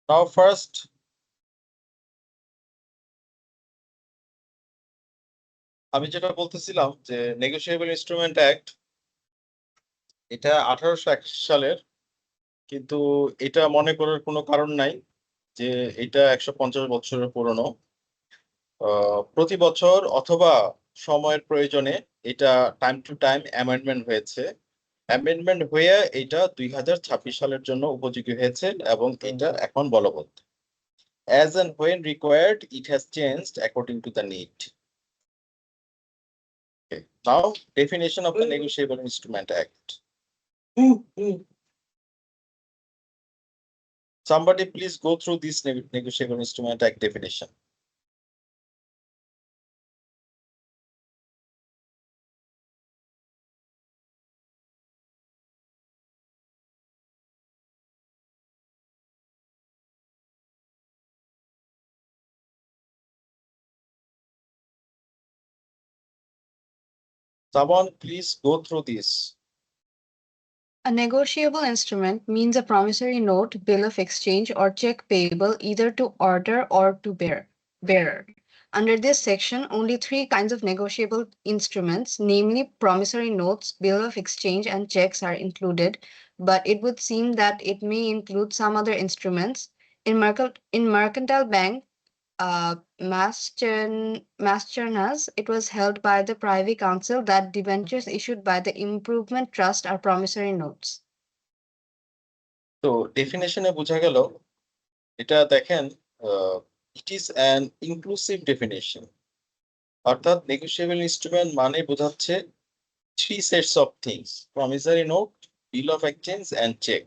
Now first আমি যেটা বলতেছিলাম যে নেগোশিয়েবল ইনস্ট্রুমেন্ট অ্যাক্ট এটা 1881 সালের, কিন্তু এটা মনে করার কোনো কারণ নাই যে এটা 150 বছরের পুরনো। প্রতি বছর অথবা সময়ের প্রয়োজনে এটা টাইম টু টাইম অ্যামেন্ডমেন্ট হয়েছে। অ্যামেন্ডমেন্ট হয়ে এটা 2026 সালের জন্য উপযোগী হয়েছে এবং এটা এখন বলবৎ। As and when required, it has changed according to the need. Okay. Now, definition of the Negotiable Instrument Act. Somebody please go through this Negotiable Instrument Act definition. Someone please go through this. A negotiable instrument means a promissory note, bill of exchange, or check payable either to order or to bearer. Under this section, only three kinds of negotiable instruments, namely promissory notes, bill of exchange, and checks, are included, but it would seem that it may include some other instruments. In Mercantile Bank, Masternas, it was held by the Privy Council that debentures issued by the Improvement Trust are promissory notes. তো ডেফিনেশনে বোঝা গেল এটা দেখেন, it is an inclusive definition. অর্থাৎ negotiable instrument মানে বোঝাচ্ছে three sets of things: promissory note, bill of exchange and cheque.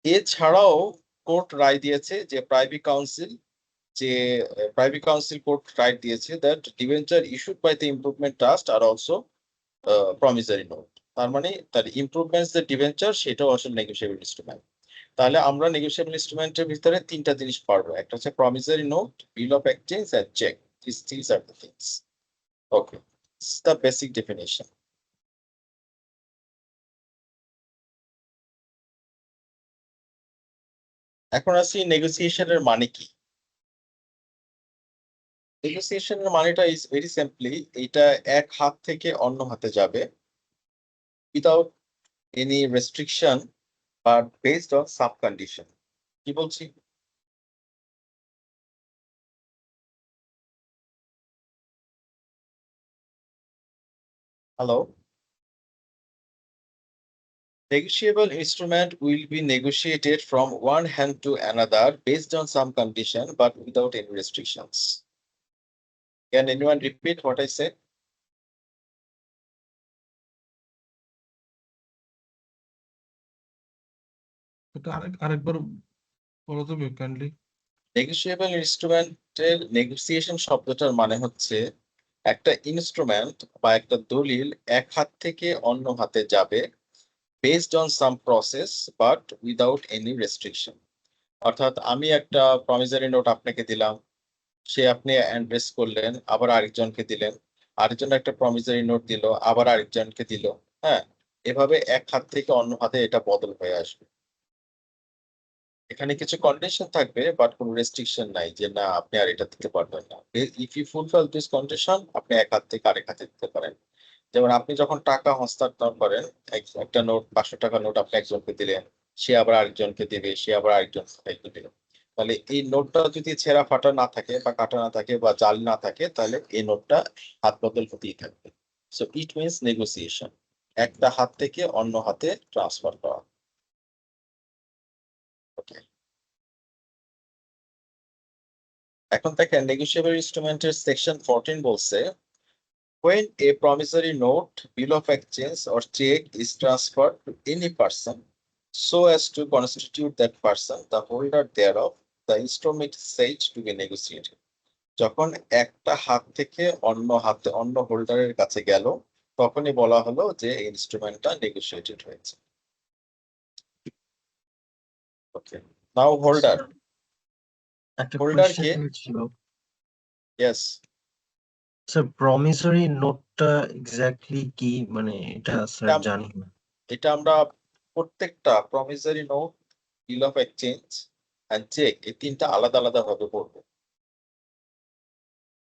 এছাড়াও court রায় দিয়েছে যে প্রাইভেট কাউন্সিল কোর্ট রাইট দিয়েছে that debenture issued by the improvement trust are also promissory note. তার মানে তার ইমপ্রুভমেন্টস যে ডিবেঞ্চার সেটাও আসলে নেগোশিয়েবল ইনস্ট্রুমেন্ট। তাহলে আমরা নেগোশিয়েবল ইনস্ট্রুমেন্টের ভিতরে তিনটা জিনিস পারবো, একটা হচ্ছে promissory note, bill of exchange and cheque. These are the things. Okay, this is the basic definition. এখন আসি নেগোসিয়েশনের মানে কি। নেগোসিয়েশনের মানেটা ইজ ভেরি সিম্পলি, এটা এক হাত থেকে অন্য হাতে যাবে without any restriction but based on sub condition. কি বলছি? Hello? Negotiable instrument will be negotiated from one hand to another based on some condition but without any restrictions. Can anyone repeat what I said? আরেকবার বলো তো kindly. Negotiable ইনস্ট্রুমেন্টের negotiation শব্দটার মানে হচ্ছে একটা instrument বা একটা দলিল এক হাত থেকে অন্য হাতে যাবে based on some process but without any restriction. অর্থাৎ আমি একটা প্রমিসারি নোট আপনাকে দিলাম, সে আপনি অ্যাড্রেস করলেন, আবার আরেকজনকে দিলেন, আরেকজন একটা প্রমিসারি নোট দিল, আবার আরেকজনকে দিল। হ্যাঁ, এভাবে এক হাত থেকে অন্য হাতে এটা বদল হয়ে আসবে। এখানে কিছু কন্ডিশন থাকবে বাট কোনো রেস্ট্রিকশন নাই যে না আপনি আর এটা দিতে পারবেন না। If you fulfil this condition আপনি এক হাত থেকে আরেক হাতে দিতে পারেন। যেমন আপনি যখন টাকা হস্তান্তর করেন, একটা নোট 500 টাকা নোট আপনি একজনকে দিলেন, সে আবার আরেকজনকে দিবে, সে আবার আরেকজনকে দিবে। তাহলে এই নোটটা যদি ছেঁড়া ফাটা না থাকে বা কাটা না থাকে বা জাল না থাকে তাহলে এই নোটটা হাত বদল হতেই থাকবে। সো ইট মিনস নেগোসিয়েশন, একটা হাত থেকে অন্য হাতে ট্রান্সফার করা। ওকে, এখন দেখেন নেগোশিয়েবল ইনস্ট্রুমেন্টের সেকশন 14 বলছে when a promissory note, bill of exchange or check is transferred to any person so as to constitute that person the holder thereof, the instrument is said to be negotiated. যখন একটা হাত থেকে অন্য হোল্ডারের কাছে গেল তখনই বলা হলো যে ইনস্ট্রুমেন্টটা নেগোশিয়েটেড হয়েছে। Okay, now holder. একটা হোল্ডার কে? কোয়েশ্চেন ছিল ইয়েস, স্যার, প্রমিসরি নোটটা এক্স্যাক্টলি কি, মানে এটা স্যার জানি না। এটা আমরা প্রত্যেকটা promissory note, bill of exchange and cheque, এই তিনটা আলাদা আলাদা ভাবে পড়বো।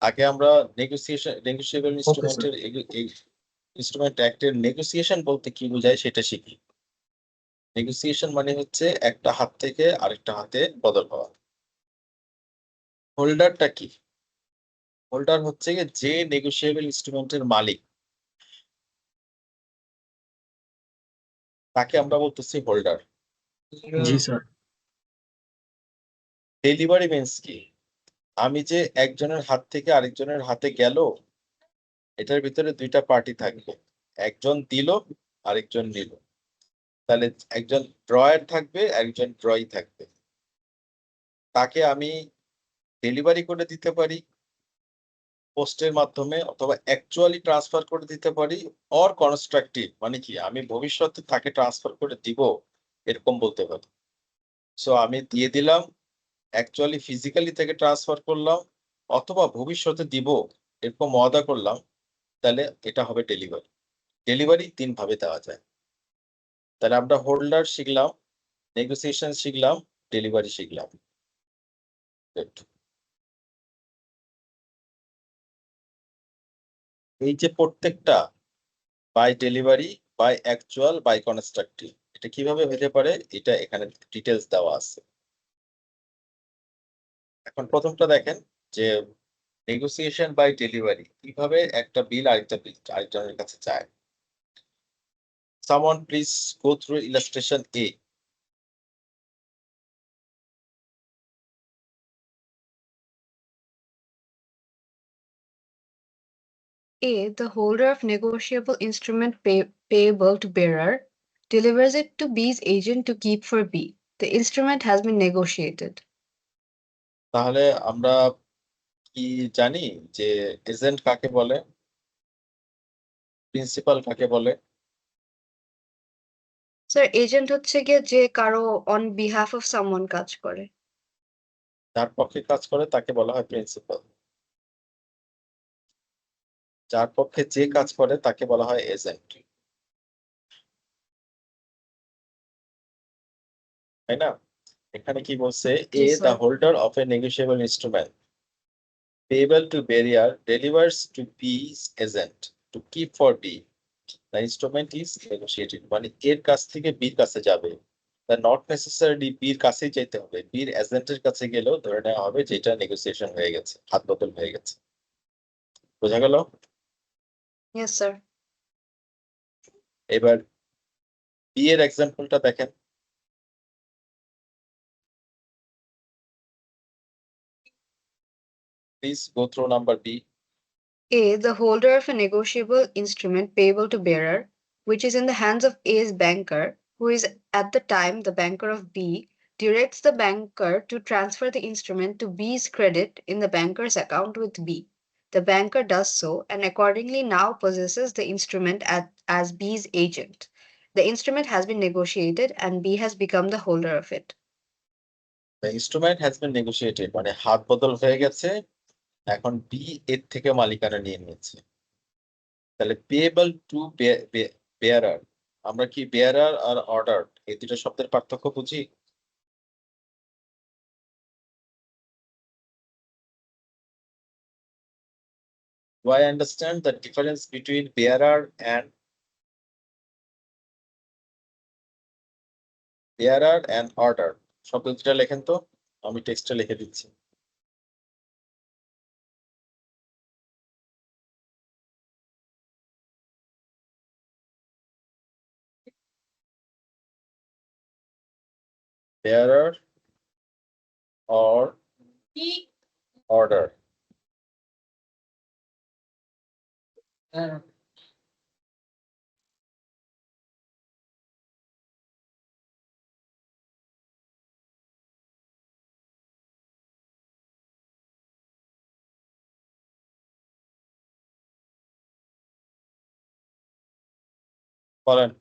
আগে আমরা নেগোসিয়েবল ইনস্ট্রুমেন্টের ইনস্ট্রুমেন্ট অ্যাক্টের নেগোসিয়েশন বলতে কি বোঝায় সেটা শিখি। নেগোসিয়েশন মানে হচ্ছে একটা হাত থেকে আরেকটা হাতে বদল হওয়া। হোল্ডারটা কি? হোল্ডার হচ্ছে যে নেগোসিয়েবল ইনস্ট্রুমেন্টের মালিক, তাকে আমরা বলতেছি হোল্ডার। জি স্যার। ডেলিভারি মিন্স কি? আমি যে একজনের হাত থেকে আরেকজনের হাতে গেল, এটার ভিতরে দুইটা পার্টি থাকবে, একজন দিল আরেকজন নিল। তাহলে একজন ড্রয়ার থাকবে, একজন ড্রয়ি থাকবে। তাকে আমি ডেলিভারি করে দিতে পারি পোস্টের মাধ্যমে, অথবা অ্যাকচুয়ালি ট্রান্সফার করে দিতে পারি, অর কনস্ট্রাকটিভ মানে কি আমি ভবিষ্যতে তাকে ট্রান্সফার করে দিব এরকম বলতে পারি। সো আমি দিয়ে দিলাম, অ্যাকচুয়ালি ফিজিক্যালি থেকে ট্রান্সফার করলাম, অথবা ভবিষ্যতে দিব এরকম ওয়াদা করলাম, তাহলে এটা হবে ডেলিভারি। ডেলিভারি তিন ভাবে দেওয়া যায়। তাহলে আমরা হোল্ডার শিখলাম, নেগোসিয়েশন শিখলাম, ডেলিভারি শিখলাম। Good. এই যে প্রত্যেকটা by delivery, by actual, by constructive, এটা কিভাবে হতে পারে এটা এখানে ডিটেলস দেওয়া আছে। এখন প্রথমটা দেখেন যে নেগোসিয়েশন বাই ডেলিভারি, কিভাবে একটা বিল আরেকজনের কাছে যায়। Someone please go through illustration A. A. The holder of negotiable instrument payable to bearer delivers it to B's agent to keep for B. The instrument has been negotiated. তাহলে আমরা কি জানি যে এজেন্ট কাকে বলে, প্রিন্সিপাল কাকে বলে? Sir agent হচ্ছে গিয়ে যে কারো অন বিহাফ অফ সামওয়ান কাজ করে। যার পক্ষে কাজ করে তাকে বলা হয় প্রিন্সিপাল। যার পক্ষে যে কাজ করে তাকে বলা হয় এজেন্ট, তাই না? এখানে কি বলছে, জি, এ the sir. Holder of a negotiable instrument payable to bearer delivers to B's agent to keep for B. The instrument is negotiated, মানে এর কাছ থেকে বির কাছে যাবে, তা নট নেসেসারিলি বির কাছেই যেতে হবে, বির এজেন্টের কাছে গেলেও ধরে নেওয়া হবে যেটা নেগোসিয়েশন হয়ে গেছে, হাত বদল হয়ে গেছে। বোঝা গেল? Yes sir. এবার বি এর এক্সাম্পলটা দেখেন। Please go through number B. A. The holder of a negotiable instrument payable to bearer, which is in the hands of A's banker, who is at the time the banker of B, directs the banker to transfer the instrument to B's credit in the banker's account with B. The banker does so and accordingly now possesses the instrument as B's agent. The instrument has been negotiated and B has become the holder of it. The instrument has been negotiated, মানে হাত বদল হয়ে গেছে, এখন B এর থেকে মালিকানা নিয়ে নিয়েছে। তাহলে পেয়েবল টু বেয়ারার, আমরা কি বেয়ারার আর অর্ডার এই দুটো শব্দের পার্থক্য বুঝি? Do I understand the difference between bearer and order? শব্দ দুটা লেখেন তো, আমি টেক্সটে লিখে দিচ্ছি। Bearer or order? বলেন।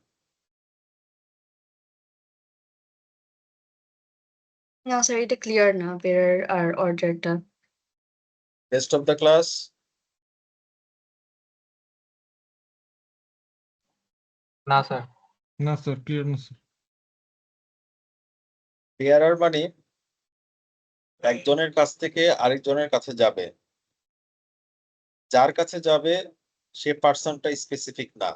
Now, sir, এটা clear না bearer আর orderটা। Rest of the class? না স্যার। না স্যার, ক্লিয়ার না স্যার। বেয়ারার মানে একজনের কাছ থেকে আরেকজনের কাছে যাবে, যার কাছে যাবে সে পার্সনটা স্পেসিফিক না।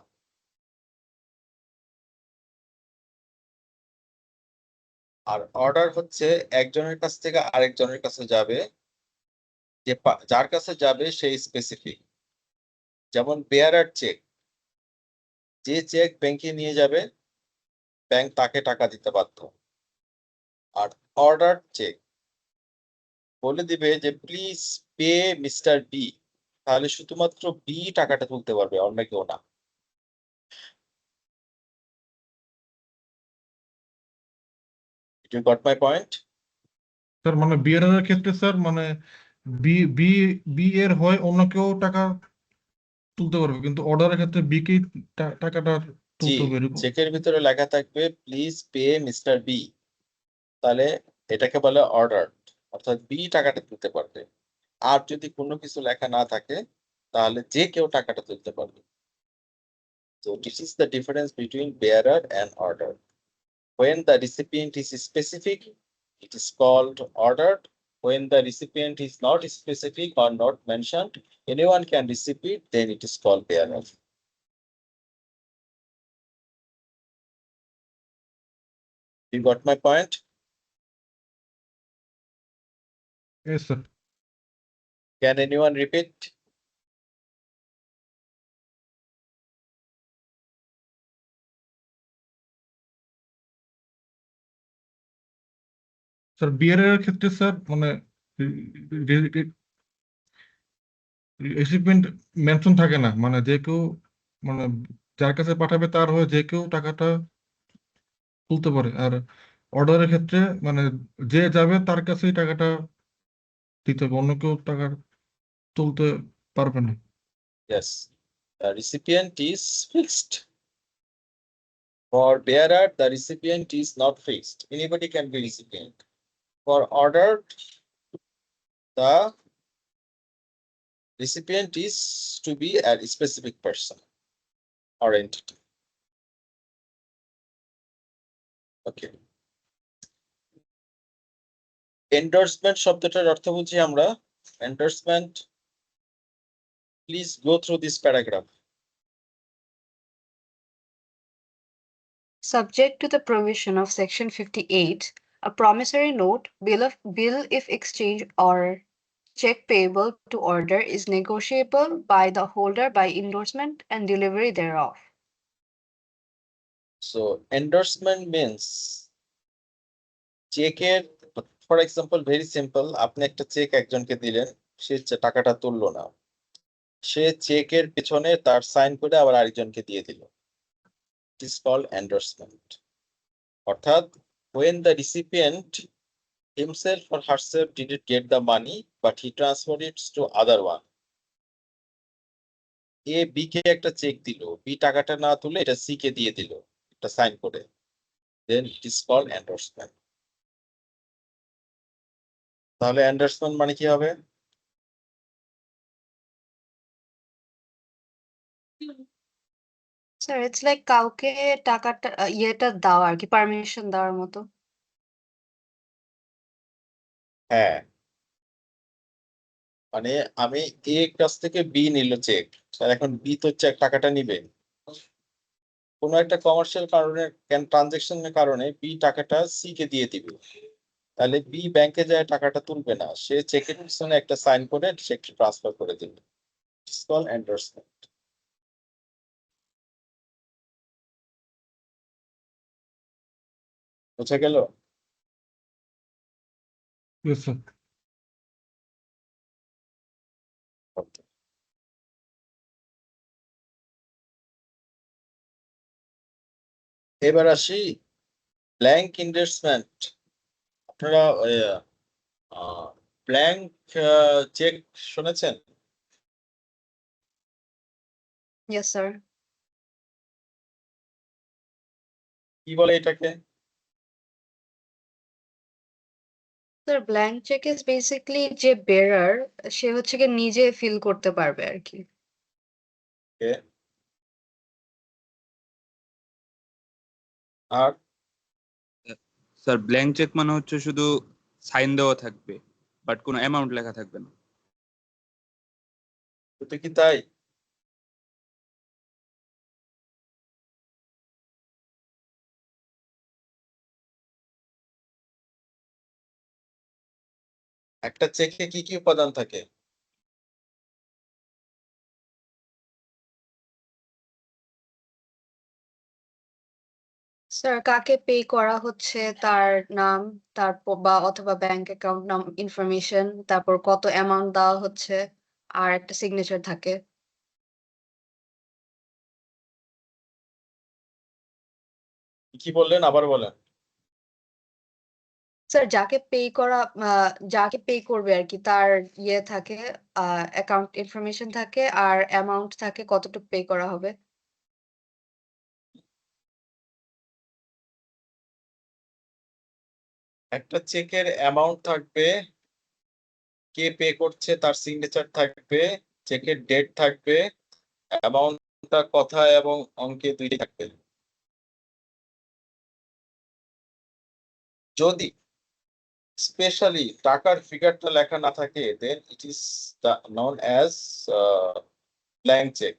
আর অর্ডার হচ্ছে একজনের কাছ থেকে আরেকজনের কাছে যাবে, যার কাছে যাবে সেই স্পেসিফিক। যেমন বেয়ারার চেক, যে চেক ব্যাংকে নিয়ে যাবে ব্যাংক তাকে টাকা দিতে বাধ্য। আর অর্ডার চেক বলে দিবে যে প্লিজ পে মিস্টার বি, তাহলে শুধুমাত্র বি টাকাটা তুলতে পারবে, অন্য কেউ না। You got my point? Sir মানে বিয়ারের ক্ষেত্রে স্যার মানে বি বি বি এর হয় অন্য কেউ টাকা তুলতে পারবে, কিন্তু অর্ডারের ক্ষেত্রে বি কেই টাকাটা জি, তুলতে হবে এরকম। চেকের ভিতরে লেখা থাকবে প্লিজ পে মিস্টার বি, তাহলে এটাকে বলে অর্ডার, অর্থাৎ বি টাকাটা তুলতে পারবে। আর যদি কোনো কিছু লেখা না থাকে তাহলে যে কেউ টাকাটা তুলতে পারবে। So this is the difference between bearer and order. When the recipient is specific, it is called ordered. When the recipient is not specific or not mentioned, anyone can receive it, then it is called bearer. You got my point? Yes, sir. Can anyone repeat? Sir বিয়ারের ক্ষেত্রে sir মানে recipient mention থাকে না, মানে যে কেউ মানে যার কাছে পাঠাবে তার হয়ে যে কেউ টাকাটা তুলতে পারে। আর অর্ডারের ক্ষেত্রে মানে যে যাবে তার কাছেই টাকাটা দিতে হবে, অন্য কেউ টাকা তুলতে পারবে না। Yes. The recipient is fixed. For bearer, the recipient is not fixed. Anybody can be recipient. For ordered, the recipient is to be a specific person or entity. Okay. Endorsement শব্দটার অর্থ বুঝি আমরা। Endorsement, please go through this paragraph. Subject to the provision of Section 58, a promissory note, bill if exchange or check payable to order is negotiable by the holder by endorsement and delivery thereof. So endorsement means চেকের, for example very simple, আপনি একটা check একজনকে দিলেন, সে টাকাটা তুললো না, সে চেকের পেছনে তার সাইন করে আবার আরেকজনকে দিয়ে দিল, ইট ইজ কল্ড এন্ডোর্সমেন্ট। অর্থাৎ when the recipient himself or herself didn't get the money but he transferred it to other one. A B কে একটা চেক দিল, বি টাকাটা না তুলে এটা সি কে দিয়ে দিল একটা সাইন করে, then it is called endorsement. তাহলে এন্ডোর্সমেন্ট মানে কি হবে? স্যার ইটস লাইক কাউকে টাকাটা ইয়েটা দেওয়া আর কি, পারমিশন দেওয়ার মতো। হ্যাঁ, মানে আমি এ কাছ থেকে বি নিল চেক, এখন বি তো চেক টাকাটা নিবে, কোনো একটা কমার্শিয়াল কারণে ট্রানজেকশনের কারণে বি টাকাটা সি কে দিয়ে দিবে, তাহলে বি ব্যাংকে যায় টাকাটা তুলবে না, সে চেকের পিছনে একটা সাইন করে চেকটা ট্রান্সফার করে দিবে, ইটস কল্ড এন্ডোর্সমেন্ট। বুঝা গেল? Yes, sir. এবার আসি ব্ল্যাঙ্ক এন্ডোর্সমেন্ট। আপনারা ব্ল্যাঙ্ক চেক শুনেছেন? Yes sir. কি বলে এটাকে? Sir blank cheque is basically যে বেরার সে হচ্ছে কি নিজে ফিল করতে পারবে আর কি। Okay. আর স্যার ব্ল্যাঙ্ক চেক মানে হচ্ছে শুধু সাইন দেওয়া থাকবে, বাট কোনো অ্যামাউন্ট লেখা থাকবে না। তো কি তাই? একটা চেকে কি কি উপাদান থাকে? স্যার কাকে পে করা হচ্ছে তার নাম, তারপর বা অথবা ব্যাংক অ্যাকাউন্ট নাম ইনফরমেশন, তারপর কত অ্যামাউন্ট দেওয়া হচ্ছে, আর একটা সিগনেচার থাকে। কি বললেন, আবার বলেন। স্যার যাকে পে করা যাকে পে করবে আর কি তার ইয়ে থাকে, অ্যাকাউন্ট ইনফরমেশন থাকে আর অ্যামাউন্ট থাকে কতটুকু পে করা হবে। একটা চেকের অ্যামাউন্ট থাকবে, কে পে করছে তার সিগনেচার থাকবে, চেকের ডেট থাকবে, অ্যামাউন্টটা কথায় এবং অঙ্কে দুইটাই থাকবে। যদি স্পেশালি টাকার ফিগারটা লেখা না থাকে, then it is known as blank check.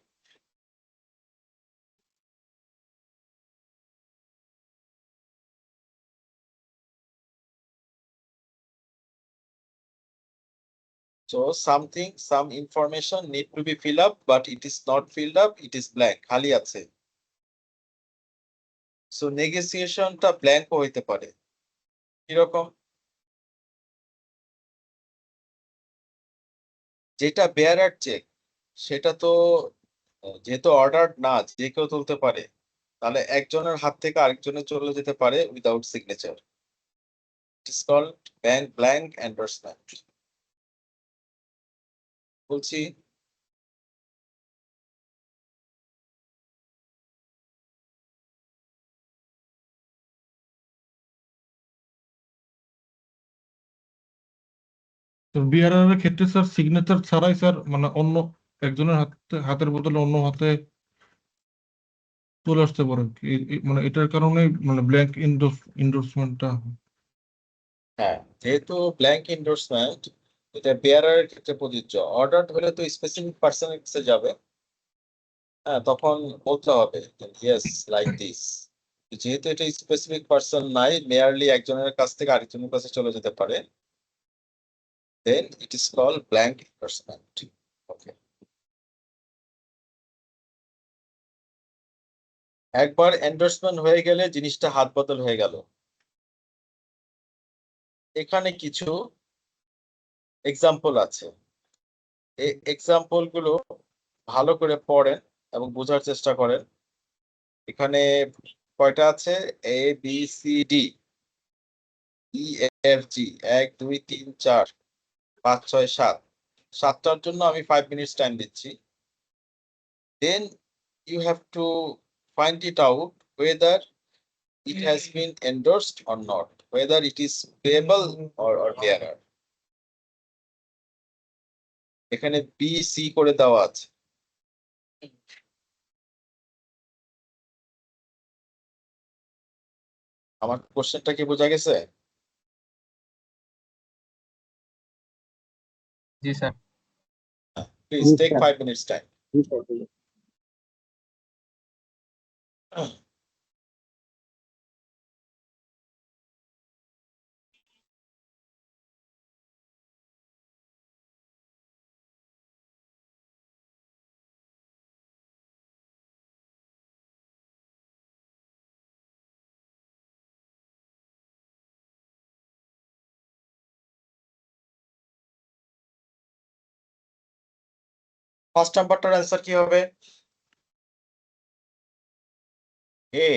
So some information need to be filled up, but it is not filled up, it is blank, খালি আছে। So নেগোসিয়েশনটা ব্ল্যাঙ্ক হইতে পারে। কিরকম? যেটা বেয়ারার চেক সেটা তো যেহেতু অর্ডার না, যে কেউ তুলতে পারে, তাহলে একজনের হাত থেকে আরেকজনের চলে যেতে পারে without signature. It is called blank endorsement. বলছি তো বিআরআর এর ক্ষেত্রে স্যার সিগনেচার ছাড়াই স্যার মানে অন্য একজনের হাতের বদলে অন্য হাতে চলে আসতে পারে মানে এটার কারণে মানে ব্ল্যাঙ্ক ইন্ডোর্সমেন্টটা। হ্যাঁ, যেহেতু ব্ল্যাঙ্ক এন্ডোর্সমেন্ট, এটা বেয়ারারের ক্ষেত্রে প্রযোজ্য। অর্ডার হলে তো স্পেসিফিক পার্সনের কাছে যাবে, হ্যাঁ, তখন বলতে হবে ইয়েস লাইক দিস। যেহেতু এটা স্পেসিফিক পার্সন নাই, মেয়ারলি একজনের কাছ থেকে আরেকজনের কাছে চলে যেতে পারে, then it is called blank endorsement. Okay. একবার এন্ডোর্সমেন্ট হয়ে গেলে জিনিসটা হাত বদল হয়ে গেল। এখানে কিছু এক্সাম্পল আছে, এই এক্সাম্পল গুলো ভালো করে পড়েন এবং বোঝার চেষ্টা করেন। এখানে কয়টা আছে? A B C D E F G, 1 2 3 4 5 6 7, 7টার জন্য আমি 5 মিনিটস টাইম দিচ্ছি। Then you have to find it out whether it has been endorsed or not, whether it is payable or bearer. এখানে বি সি করে দেওয়া আছে। আমার কোশ্চেনটা কি বোঝা গেছে? জি sir. Please take 5 minutes time. First নাম্বারটার অ্যান্সার কি হবে? এ।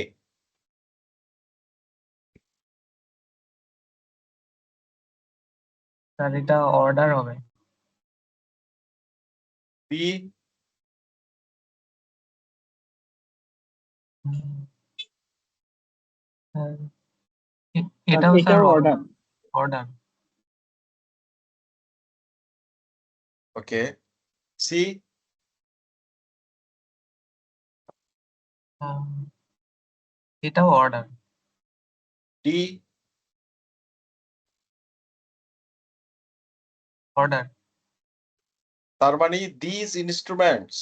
স্যার এটা অর্ডার হবে। বি। এটাও sir order. Order. Okay. C. এটাও অর্ডার। ডি। order, তার মানে these instruments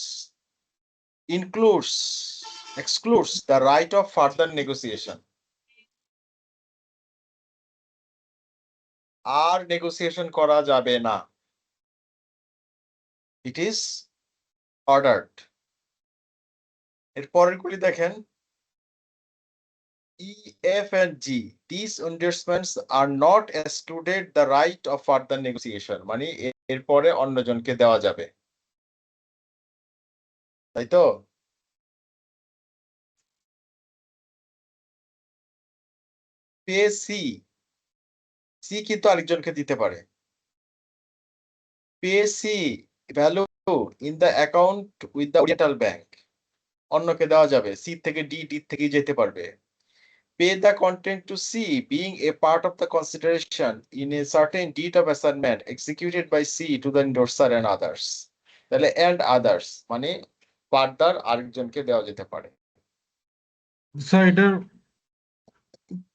excludes the right of further negotiation. আর নেগোসিয়েশন করা যাবে না। It is ordered. এর পরের গুলি দেখেন E, F and G. These endorsements are not excluded the right of further negotiation. মানে এরপরে অন্যজনকে দেওয়া যাবে, তাই তো? পে সি, সি কিন্তু আরেকজনকে দিতে পারে। Pay C value in the account with the Oriental bank, অন্যকে দেওয়া যাবে। সি থেকে ডি, ডি থেকে যেতে পারবে। Pay the content to C being a part of the consideration in a certain deed of assignment executed by C to the endorser and others. তাহলে and others মানে further আরেকজনকে দেওয়া যেতে পারে। স্যার এটার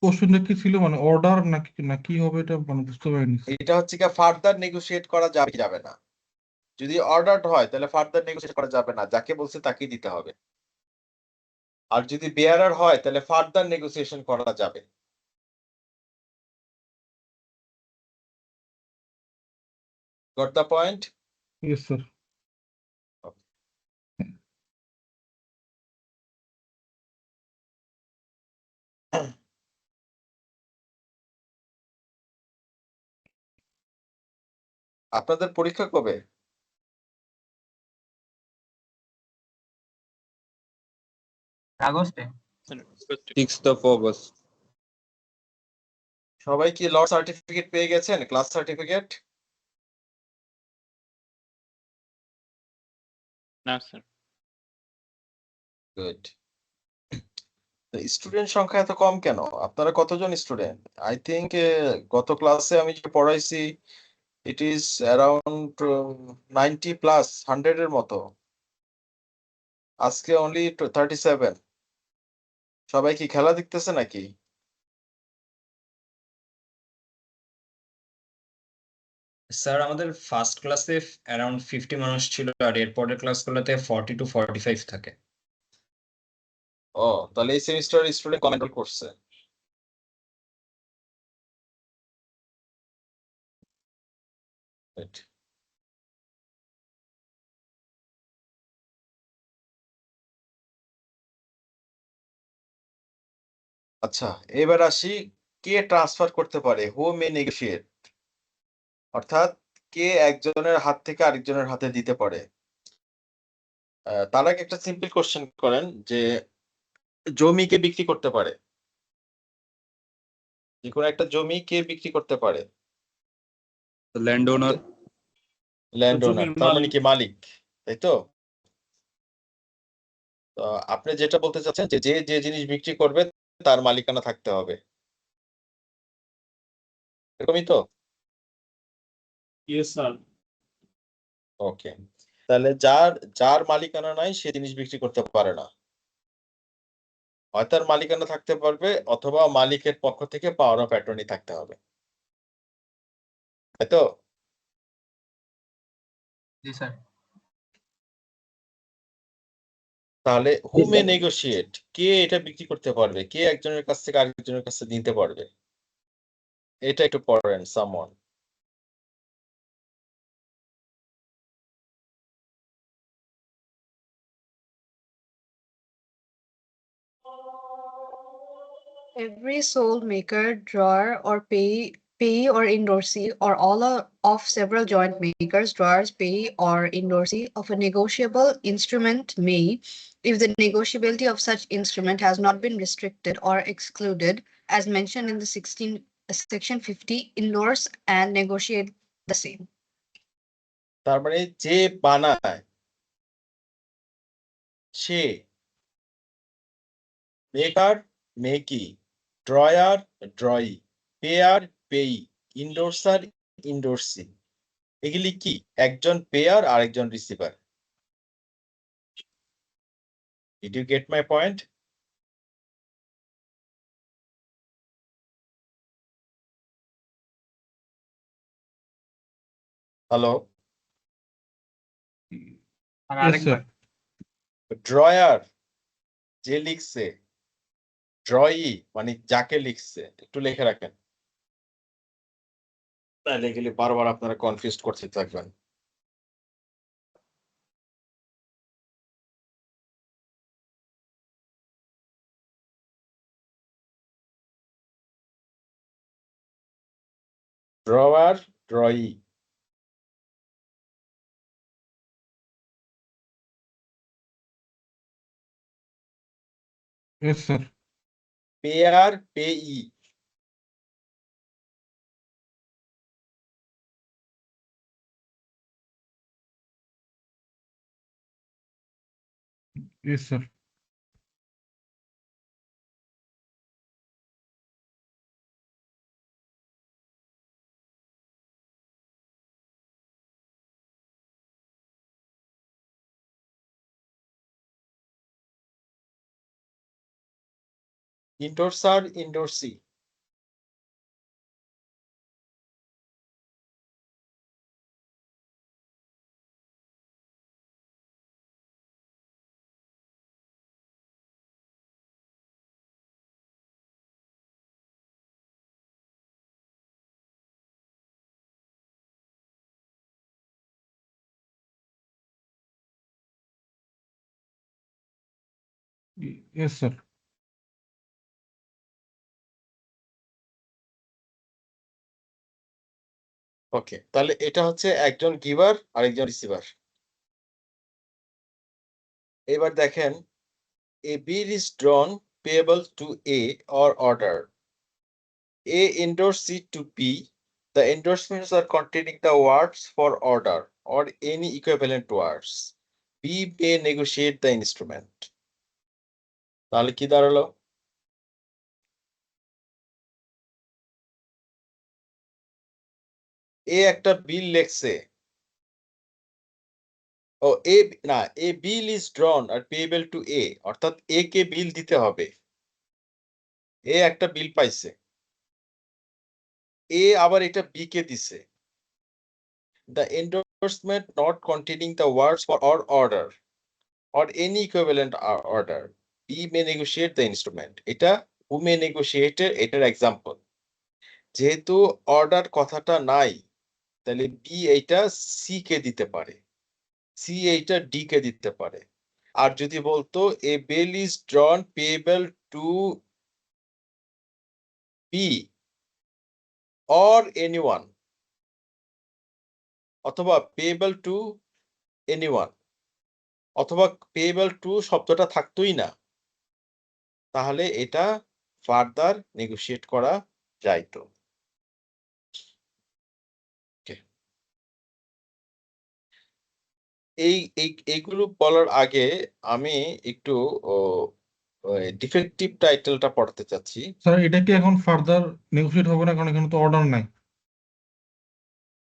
কোশ্চেনটা কি ছিল, মানে অর্ডার নাকি না কি হবে এটা মানে বুঝতে পারিনি। এটা হচ্ছে কি ফার্দার নেগোশিয়েট করা যাবে কি যাবে না। যদি অর্ডারড হয় তাহলে ফার্দার নেগোশিয়েট করা যাবে না, যাকে বলছে তাকেই দিতে হবে। আর যদি বেয়ারার হয় তাহলে ফার্দার নেগোসিয়েশন করা যাবে। Got the point? Yes sir. আপনাদের পরীক্ষা কবে? আগস্টে। 6th of August. সবাই কি ল সার্টিফিকেট পেয়ে গেছেন, ক্লাস সার্টিফিকেট? না স্যার। গুড। স্টুডেন্ট সংখ্যা এত কম কেন? আপনারা কতজন স্টুডেন্ট? আই থিংক গত ক্লাসে আমি যে পড়াইছি ইট ইজ অ্যারাউন্ড 90 প্লাস 100 এর মতো। আজকে অনলি 37। সবাই কি খেলা দেখতেছে নাকি? স্যার আমাদের ফার্স্ট ক্লাসে অ্যারাউন্ড 50 মানুষ ছিল, আর এর পরের ক্লাসগুলোতে 40 to 45 থাকে। ও তাহলে এই সেমিস্টার স্টুডেন্ট কম এনরোল করছে। Right. আচ্ছা এবার আসি, কে ট্রান্সফার করতে পারে, হু মে নেগোশিয়েট, অর্থাৎ কে একজনের হাত থেকে আরেকজনের হাতে দিতে পারে। তার আগে একটা সিম্পল কোশ্চেন করেন যে জমি কে বিক্রি করতে পারে? যে কোনো একটা জমি কে বিক্রি করতে পারে? The landowner. ল্যান্ড ওনার, জমির তার মানে মালিক। কি মালিক, তাই তো? তো আপনি যেটা বলতে চাচ্ছেন যে যে যে জিনিস বিক্রি করবে তার মালিকানা থাকতে হবে, এরকমই তো? Yes sir. ওকে, তাহলে যার যার মালিকানা নাই সে জিনিস বিক্রি করতে পারে না। হয় তার মালিকানা থাকতে পারবে অথবা মালিকের পক্ষ থেকে পাওয়ার অফ অ্যাটর্নি থাকতে হবে, তাই তো? জি স্যার। তাহলে হু মে নেগোশিয়েট, কে এটা বিক্রি করতে পারবে, কে একজনের কাছ থেকে আরেকজনের কাছে নিতে পারবে, এটা একটু পড়েন someone. Every sole maker, drawer, or payee or endorsee, or all of several joint makers, drawers, payee, or endorsee of a negotiable instrument may, if the negotiability of such instrument has not been restricted or excluded, as mentioned in the section 50, endorse and negotiate the same. তার মানে যে বানায় সে, maker makee, drawer drawee, payer payee, endorser endorsee, এগুলি কি? একজন payer আর একজন receiver. Did you get my point? Hello, আর Yes, আরেকবার sir. ড্রয়ার যে লিখছে, ড্রয়ি মানে যাকে লিখছে, একটু লিখে রাখেন, তাহলে গেলে বারবার আপনারা কনফিউজ করতে থাকবেন। ড্রয়ার, ড্রয়ি। Yes, sir. পেয়ার, পেই। Yes, sir. ইন্ডোরসার, ইন্ডোরসি। Yes, sir. ওকে, তাহলে এটা হচ্ছে একজন গিভার আর একজন রিসিভার। এবার দেখেন, a bill is drawn payable to A or order. A endorses it to B. The endorsements are containing the words for order or any equivalent words. B may negotiate the instrument. তাহলে কি দাঁড়ালো? এ একটা বিল লেখছে, ও A না, a bill is drawn আর payable to A, অর্থাৎ A কে বিল দিতে হবে। এ একটা বিল পাইছে, এ আবার এটা বি কে দিছে। The endorsement not containing the words for or order or any equivalent order. B may negotiate the instrument. এটা who may negotiate এটার এক্সাম্পল। যেহেতু অর্ডার কথাটা নাই, তাহলে বি এইটা সি কে দিতে পারে, সি এইটা ডি কে দিতে পারে। আর যদি বলতো a bill is drawn payable to B or anyone, অথবা পেয়েবল টু এনিওয়ান, অথবা পেয়েবল টু শব্দটা থাকতোই না, তাহলে এটা ফার্দার নেগোশিয়েট করা যাইতো। এইগুলো বলার আগে আমি একটু ডিফেক্টিভ টাইটেলটা পড়তে চাচ্ছি। স্যার এটা কি এখন ফার্দার নেগোশিয়েট হবে না, কারণ এখানে তো অর্ডার নাই।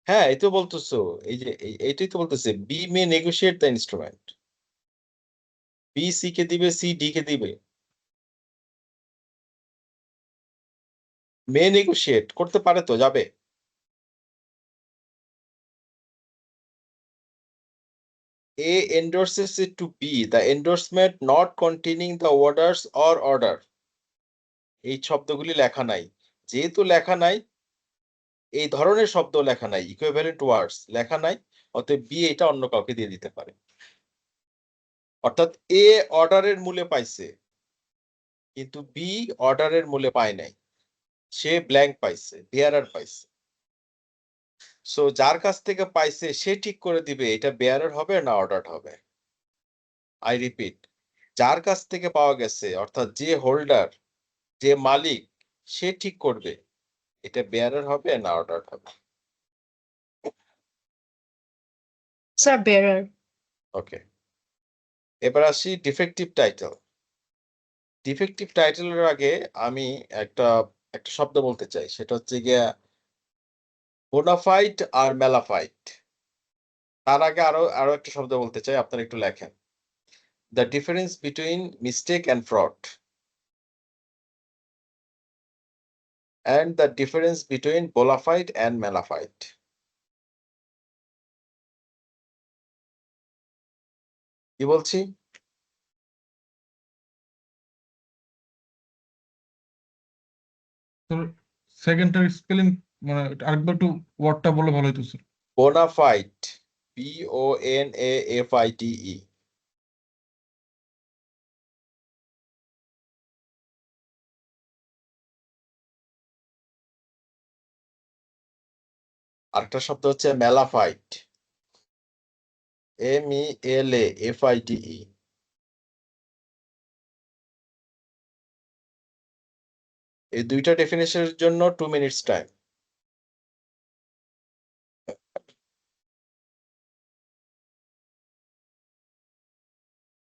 হ্যাঁ, এই তো বলতেছো, এই যে এইটাই তো বলতেছে, B may negotiate the instrument. B C কে দিবে, সি ডি কে দিবে। মে নেগোশিয়েট করতে পারে তো, যাবে। A endorses it to B, the endorsement not containing the orders or order. এই শব্দগুলি লেখা নাই, যেহেতু লেখা নাই, এই ধরনের শব্দ লেখা নাই, ইকুইভ্যালেন্ট ওয়ার্ডস লেখা নাই, অতএব বি এটা অন্য কাউকে দিয়ে দিতে পারে। অর্থাৎ এ অর্ডারের মূলে পাইছে, কিন্তু বি অর্ডারের মূলে পায় নাই, সে ব্ল্যাঙ্ক পাইছে, বেয়ারার পাইছে। সো যার কাছ থেকে পাইছে সে ঠিক করে দিবে এটা বেয়ারার হবে না অর্ডার হবে। আই রিপিট, যার কাছ থেকে পাওয়া গেছে, অর্থাৎ যে হোল্ডার, যে মালিক, সে ঠিক করবে এটা বেয়ারার হবে না অর্ডার হবে। Sir, bearer. ওকে, এবার আসি ডিফেক্টিভ টাইটেল। ডিফেক্টিভ টাইটেলের আগে আমি একটা একটা শব্দ বলতে চাই, সেটা হচ্ছে গিয়া বোনাফাইড আর মেলাফাইড। তার আগে আরো একটা শব্দ বলতে চাই, আপনারা একটু লেখেন। The difference between mistake and fraud, and the difference between bona fide and mala fide. কি বলছি? সেকেন্ডটার স্পেলিং মানে আরেকবার একটু ওয়ার্ডটা বলে ভালো হতো স্যার। Bona fide, BONAFIDE। আরেকটা শব্দ হচ্ছে মেলাফাইড, MELAFIDE। এই দুইটা ডেফিনেশনের জন্য 2 মিনিটস টাইম।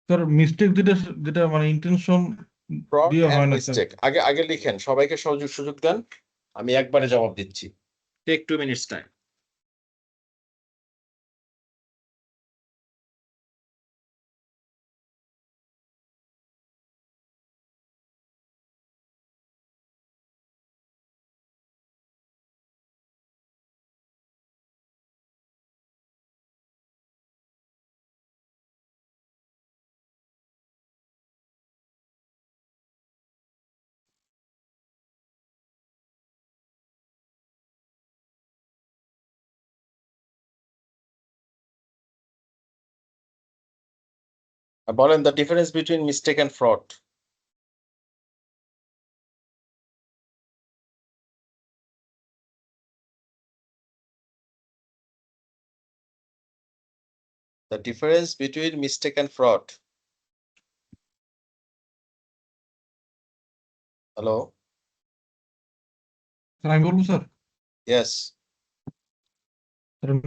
স্যার মিস্টেক যেটা যেটা মানে ইন্টেনশন ফ্রড দিয়ে এন্ড হয় না স্যার। মিস্টেক আগে আগে লিখেন, সবাইকে সুযোগ দেন, আমি একবারে জবাব দিচ্ছি। Take 2 minutes time. বলেন the difference between mistake and fraud. The difference between mistake and fraud. Hello? Sir আমি বলবো স্যার, Yes.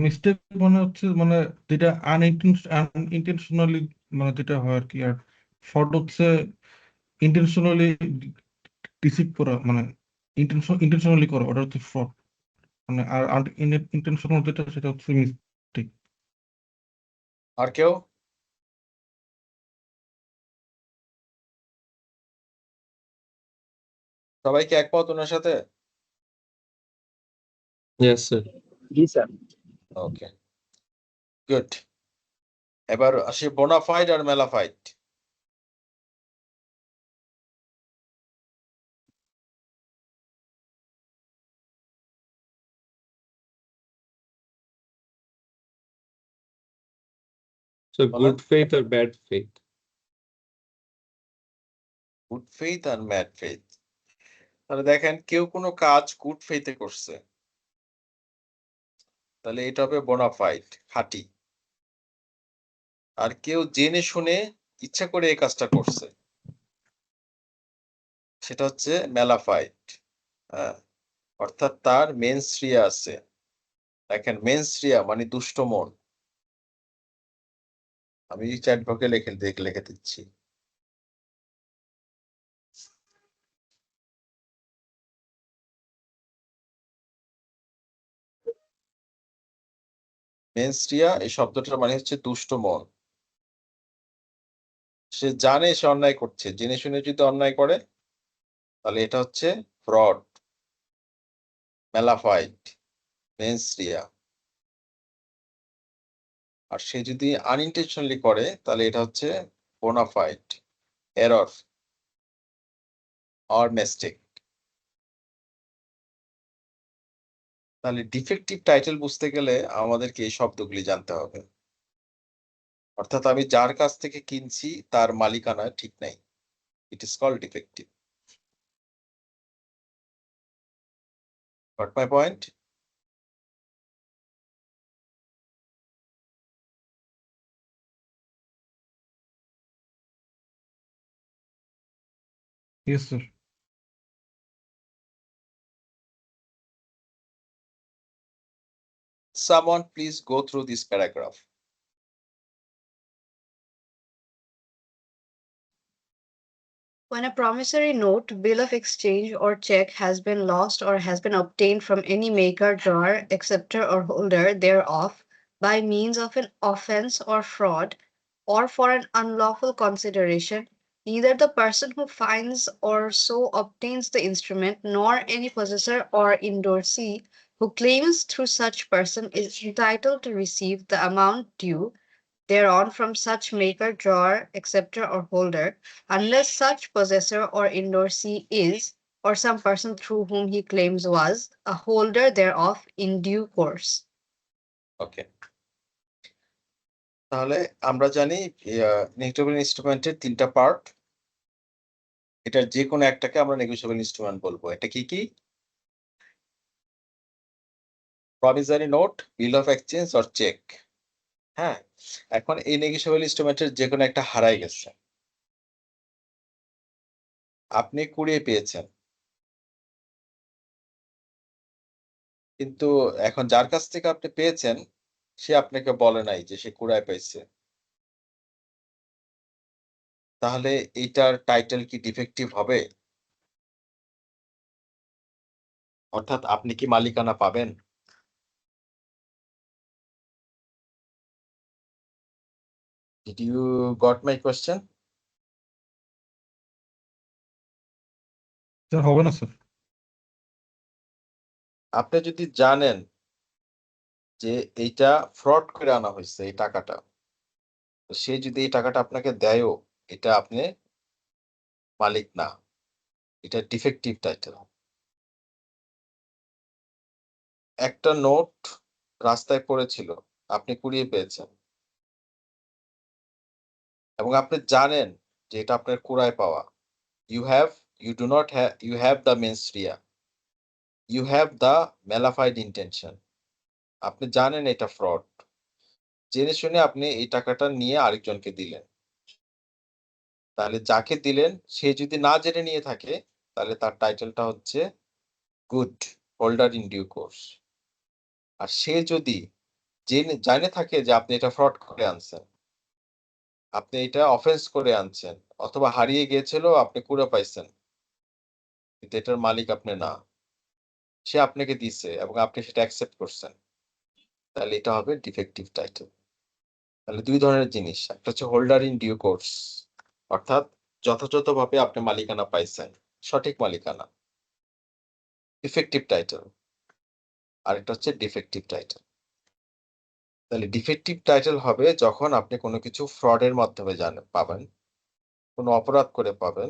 মিস্টেক মানে হচ্ছে মানে যেটা আনইনটেনশনালি মানে যেটা হয় আর কি, আর ফ্রড হচ্ছে ইন্টেনশনালি ডিসিভ করা, মানে ইন্টেনশনালি করা, ওটা হচ্ছে ফ্রড। মানে আর ইন্টেনশনাল যেটা সেটা হচ্ছে মিস্টেক। আর কেউ? সবাই কি একমত ওনার সাথে? Yes, sir. Okay, good. এবার আসি বোনাফাইড আর malafide. So Well, good faith or bad faith? Good faith আর ব্যাড ফেইথ। তাহলে দেখেন কেউ কোনো কাজ গুড ফেইথে করছে, তাহলে এটা হবে বোনাফাইড, খাঁটি। আর কেউ জেনে শুনে ইচ্ছা করে এই কাজটা করছে, সেটা হচ্ছে মেলাফাইড। হ্যাঁ, অর্থাৎ তার মেনস্রিয়া আছে। দেখেন মেনস্রিয়া মানে দুষ্ট মন। আমি চ্যাট বক্সে লিখে দিচ্ছি। মেনস্রিয়া এই শব্দটার মানে হচ্ছে দুষ্ট মন। সে জানে সে অন্যায় করছে, জেনে শুনে যদি অন্যায় করে তাহলে এটা হচ্ছে ফ্রড, মেলাফাইড, মেনস্রিয়া। আর সে যদি আনইনটেনশনালি করে তাহলে এটা হচ্ছে বোনাফাইড, এরর অর মিস্টেক। তাহলে ডিফেক্টিভ টাইটেল বুঝতে গেলে আমাদেরকে এই শব্দগুলি জানতে হবে। অর্থাৎ আমি যার কাছ থেকে কিনছি তার মালিকানা ঠিক নাই, it is called defective. Got my point? Yes sir. Someone please go through this paragraph. When a promissory note, bill of exchange, or check has been lost or has been obtained from any maker, drawer, acceptor, or holder thereof by means of an offense or fraud, or for an unlawful consideration, neither the person who finds or so obtains the instrument, nor any possessor or endorsee who claims through such person is entitled to receive the amount due thereon from such maker, drawer, acceptor, or holder, unless such possessor or endorsee is, or some person through whom he claims was, a holder thereof in due course. ওকে, তাহলে আমরা জানি negotiable ইনস্ট্রুমেন্টের 3টা part. এটার যে কোনো একটাকে আমরা negotiable instrument বলবো। এটা কি কি? Promissory note, bill of exchange or cheque. হ্যাঁ, এখন এই নেগোশিয়েবল ইনস্ট্রুমেন্টের যে কোনো একটা হারাই গেছে, আপনি কুড়িয়ে পেয়েছেন, কিন্তু এখন যার কাছ থেকে আপনি পেয়েছেন সে আপনাকে বলে নাই যে সে কুড়ায় পাইছে, তাহলে এইটার টাইটেল কি ডিফেক্টিভ হবে? অর্থাৎ আপনি কি মালিকানা পাবেন? Did you got my question? Sir হবে না স্যার। আপনি যদি জানেন যে এইটা ফ্রড করে আনা হয়েছে এই টাকাটা, তো সে যদি এই টাকাটা আপনাকে দেয়ও, এটা আপনি মালিক না, এটা ডিফেক্টিভ টাইটেল। একটা নোট রাস্তায় পড়েছিল, আপনি কুড়িয়ে পেয়েছেন এবং আপনি জানেন যে এটা আপনার কুড়ায় পাওয়া। You do not have, you have the mens rea, you have the malafide intention. আপনি জানেন এটা ফ্রড, জেনে শুনে আপনি এই টাকাটা নিয়ে আরেকজনকে দিলেন। তাহলে যাকে দিলেন সে যদি না জেনে নিয়ে থাকে, তাহলে তার টাইটেলটা হচ্ছে good, holder in due course. আর সে যদি জানে থাকে যে আপনি এটা ফ্রড করে আনছেন, আপনি এটা অফেন্স করে আনছেন, অথবা হারিয়ে গিয়েছিল আপনি কুড়ে পাইছেন, কিন্তু এটার মালিক আপনি না, সে আপনাকে দিছে এবং আপনি সেটা অ্যাকসেপ্ট করছেন, তাহলে এটা হবে ডিফেক্টিভ টাইটেল। তাহলে দুই ধরনের জিনিস, একটা হচ্ছে হোল্ডার ইন ডিউ কোর্স, অর্থাৎ যথাযথভাবে আপনি মালিকানা পাইছেন, সঠিক মালিকানা, ইফেক্টিভ টাইটেল। আরেকটা হচ্ছে ডিফেক্টিভ টাইটেল। তাহলে ডিফেক্টিভ টাইটেল হবে যখন আপনি কোনো কিছু ফ্রডের মাধ্যমে পাবেন, কোনো অপরাধ করে পাবেন,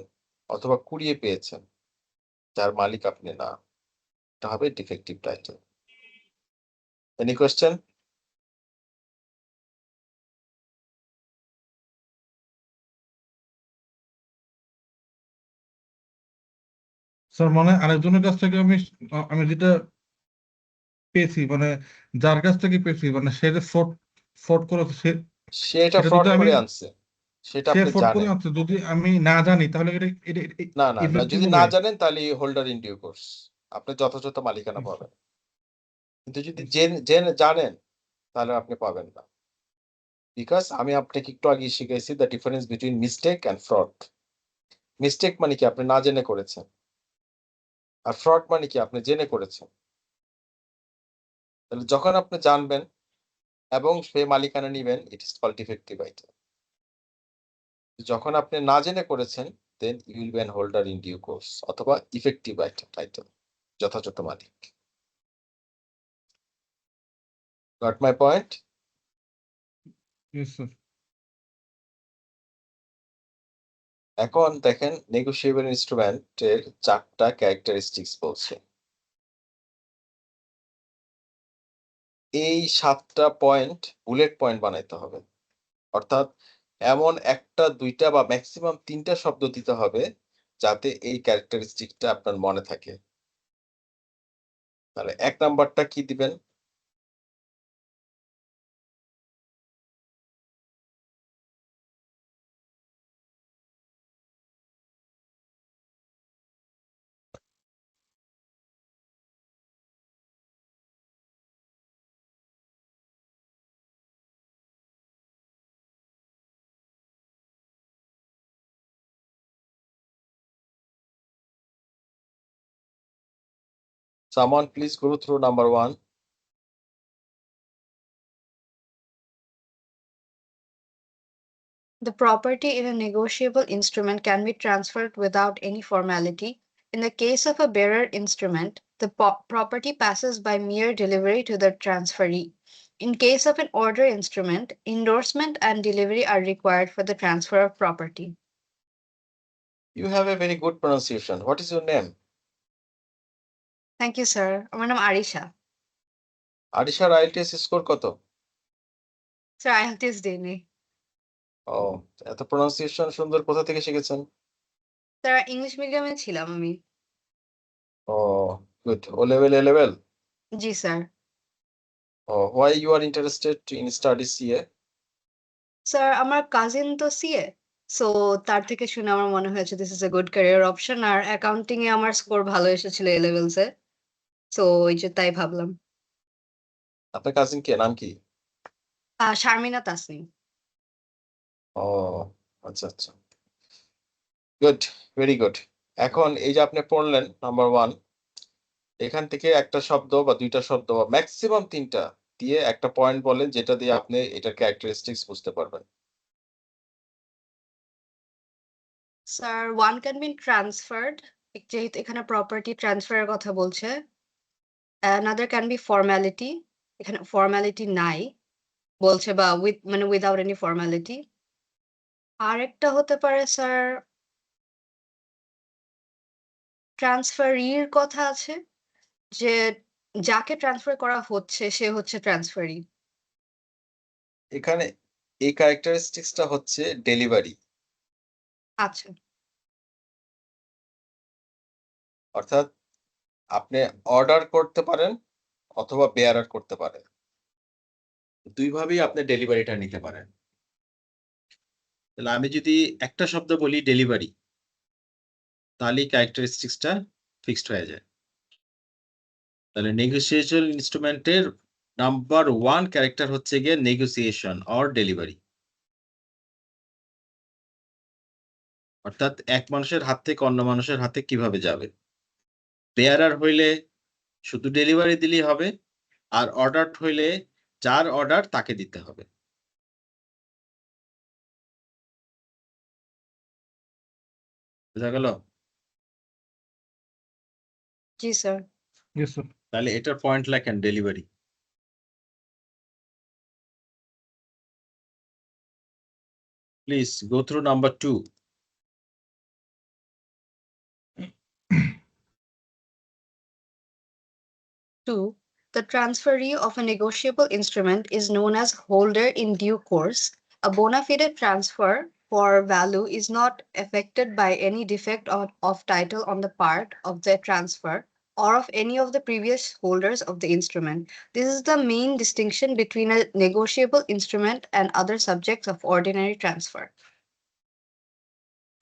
অথবা কুড়িয়ে পেয়েছেন যার মালিক আপনি না, এটা হবে defective title. Any question? Sir মানে আরেকজনের কাছ থেকে আমি যেটা পেয়েছি, মানে যার কাছ থেকে পেয়েছি, মানে সে যে ফ্রড ফ্রড করেছে, সে এটা সেটা ফ্রড যদি আমি করে আনছে, সেটা সে আপনি ফ্রড করে জানেন। আনছে, যদি আমি না জানি তাহলে এটা এটা না না না, effective যদি হবে? না জানেন তাহলে হোল্ডার ইন ডিউ কোর্স, আপনি যথাযথ মালিকানা Yes, পাবেন। কিন্তু যদি yes. জেনে জানেন তাহলে আপনি পাবেন না। বিকজ আমি আপনাকে একটু আগে শিখাইছি the difference between mistake and fraud. Mistake মানে কি আপনি না জেনে করেছেন, আর ফ্রড মানে কি আপনি জেনে করেছেন। তাহলে যখন আপনি জানবেন এবং সে মালিকানা নিবেন, it is called defective item. যখন আপনি না জেনে করেছেন, then you will be an holder in due course, অথবা ইফেক্টিভ আইটেম টাইটেল, যথাযথ মালিক। Got my point? Yes, sir. এখন দেখেন নেগোশিয়েবল ইনস্ট্রুমেন্টের 4টা ক্যারেক্টারিস্টিক্স বলছে। এই 7টা পয়েন্ট বুলেট পয়েন্ট বানাইতে হবে, অর্থাৎ এমন 1টা 2টা বা ম্যাক্সিমাম 3টা শব্দ দিতে হবে যাতে এই ক্যারেক্টারিস্টিকটা আপনার মনে থাকে। তাহলে 1 নাম্বারটা কি দিবেন? Someone please go through number 1. The property in a negotiable instrument can be transferred without any formality. In the case of a bearer instrument, the property passes by mere delivery to the transferee. In case of an order instrument, endorsement and delivery are required for the transfer of property. You have a very good pronunciation. What is your name? Thank you, sir. আমার নাম Arisha. আরিশার IELTS score কত? Sir IELTS দিইনি। ও, এত pronunciation সুন্দর কোথা থেকে শিখেছেন? Sir English মিডিয়ামে ছিলাম আমি। ও, good. O level, A level? জি স্যার। ও, why you are interested in study CA? Sir আমার কাজিন তো সিএ, সো তার থেকে শুনে আমার মনে হয়েছে this is a good career option. আর অ্যাকাউন্টিং এ আমার স্কোর ভালো এসেছিল এ লেভেলস এ, সো ওই যে তাই ভাবলাম। আপনার কাজিন কে, নাম কি? শারমিনা তাসনিম। ও, আচ্ছা আচ্ছা, গুড, ভেরি গুড। এখন এই যে আপনি পড়লেন নাম্বার 1, এখান থেকে একটা শব্দ বা দুইটা শব্দ বা ম্যাক্সিমাম 3টা দিয়ে একটা পয়েন্ট বলেন যেটা দিয়ে আপনি এটার ক্যারেক্টারিস্টিক্স বুঝতে পারবেন। Sir one can be transferred, যেহেতু এখানে প্রপার্টি ট্রান্সফারের কথা বলছে। অ্যানাদার ক্যান বি ফর্মালিটি, এখানে ফর্মালিটি নাই বলছে, বা উইথ মানে উইদাউট এনি ফর্মালিটি। আরেকটা হতে পারে স্যার ট্রান্সফারির কথা আছে, যে যাকে ট্রান্সফার করা হচ্ছে সে হচ্ছে ট্রান্সফারি। এখানে এই ক্যারেক্টারিস্টিক্সটা হচ্ছে ডেলিভারি, আচ্ছা অর্থাৎ আপনি অর্ডার করতে পারেন অথবা বেয়ারার করতে পারেন, দুইভাবেই আপনি ডেলিভারিটা নিতে পারেন। তাহলে আমি যদি একটা শব্দ বলি ডেলিভারি, তাহলে ক্যারেক্টারিস্টিক্সটা ফিক্সড হয়ে যায়। তাহলে নেগোসিয়েশন ইনস্ট্রুমেন্টের নাম্বার 1 ক্যারেক্টার হচ্ছে গিয়ে নেগোসিয়েশন অর ডেলিভারি, অর্থাৎ এক মানুষের হাত থেকে অন্য মানুষের হাতে কিভাবে যাবে। বেয়ারার হইলে শুধু ডেলিভারি দিলেই হবে, আর অর্ডার হইলে যার অর্ডার তাকে দিতে হবে। বুঝা গেল? জি স্যার। Yes sir. তাহলে এটার পয়েন্ট লেখেন delivery. Please go through number 2. 2. The transferee of a negotiable instrument is known as holder in due course. A bona fide transfer for value is not affected by any defect of title on the part of the transfer or of any of the previous holders of the instrument. This is the main distinction between a negotiable instrument and other subjects of ordinary transfer.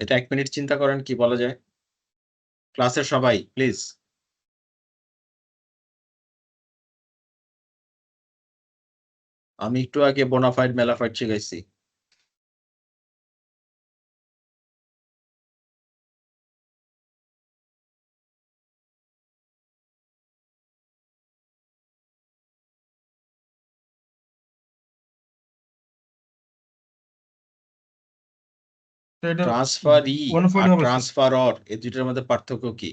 এটা 1 minute চিন্তা করেন কি বলা যায়। ক্লাসের সবাই please. আমি একটু আগে বোনাফাইড মেলাফাইড শিখাইছি। তো এটা ট্রান্সফারি বোনাফাইড আর হবে স্যার। ট্রান্সফারর এই দুইটার মধ্যে পার্থক্য কি?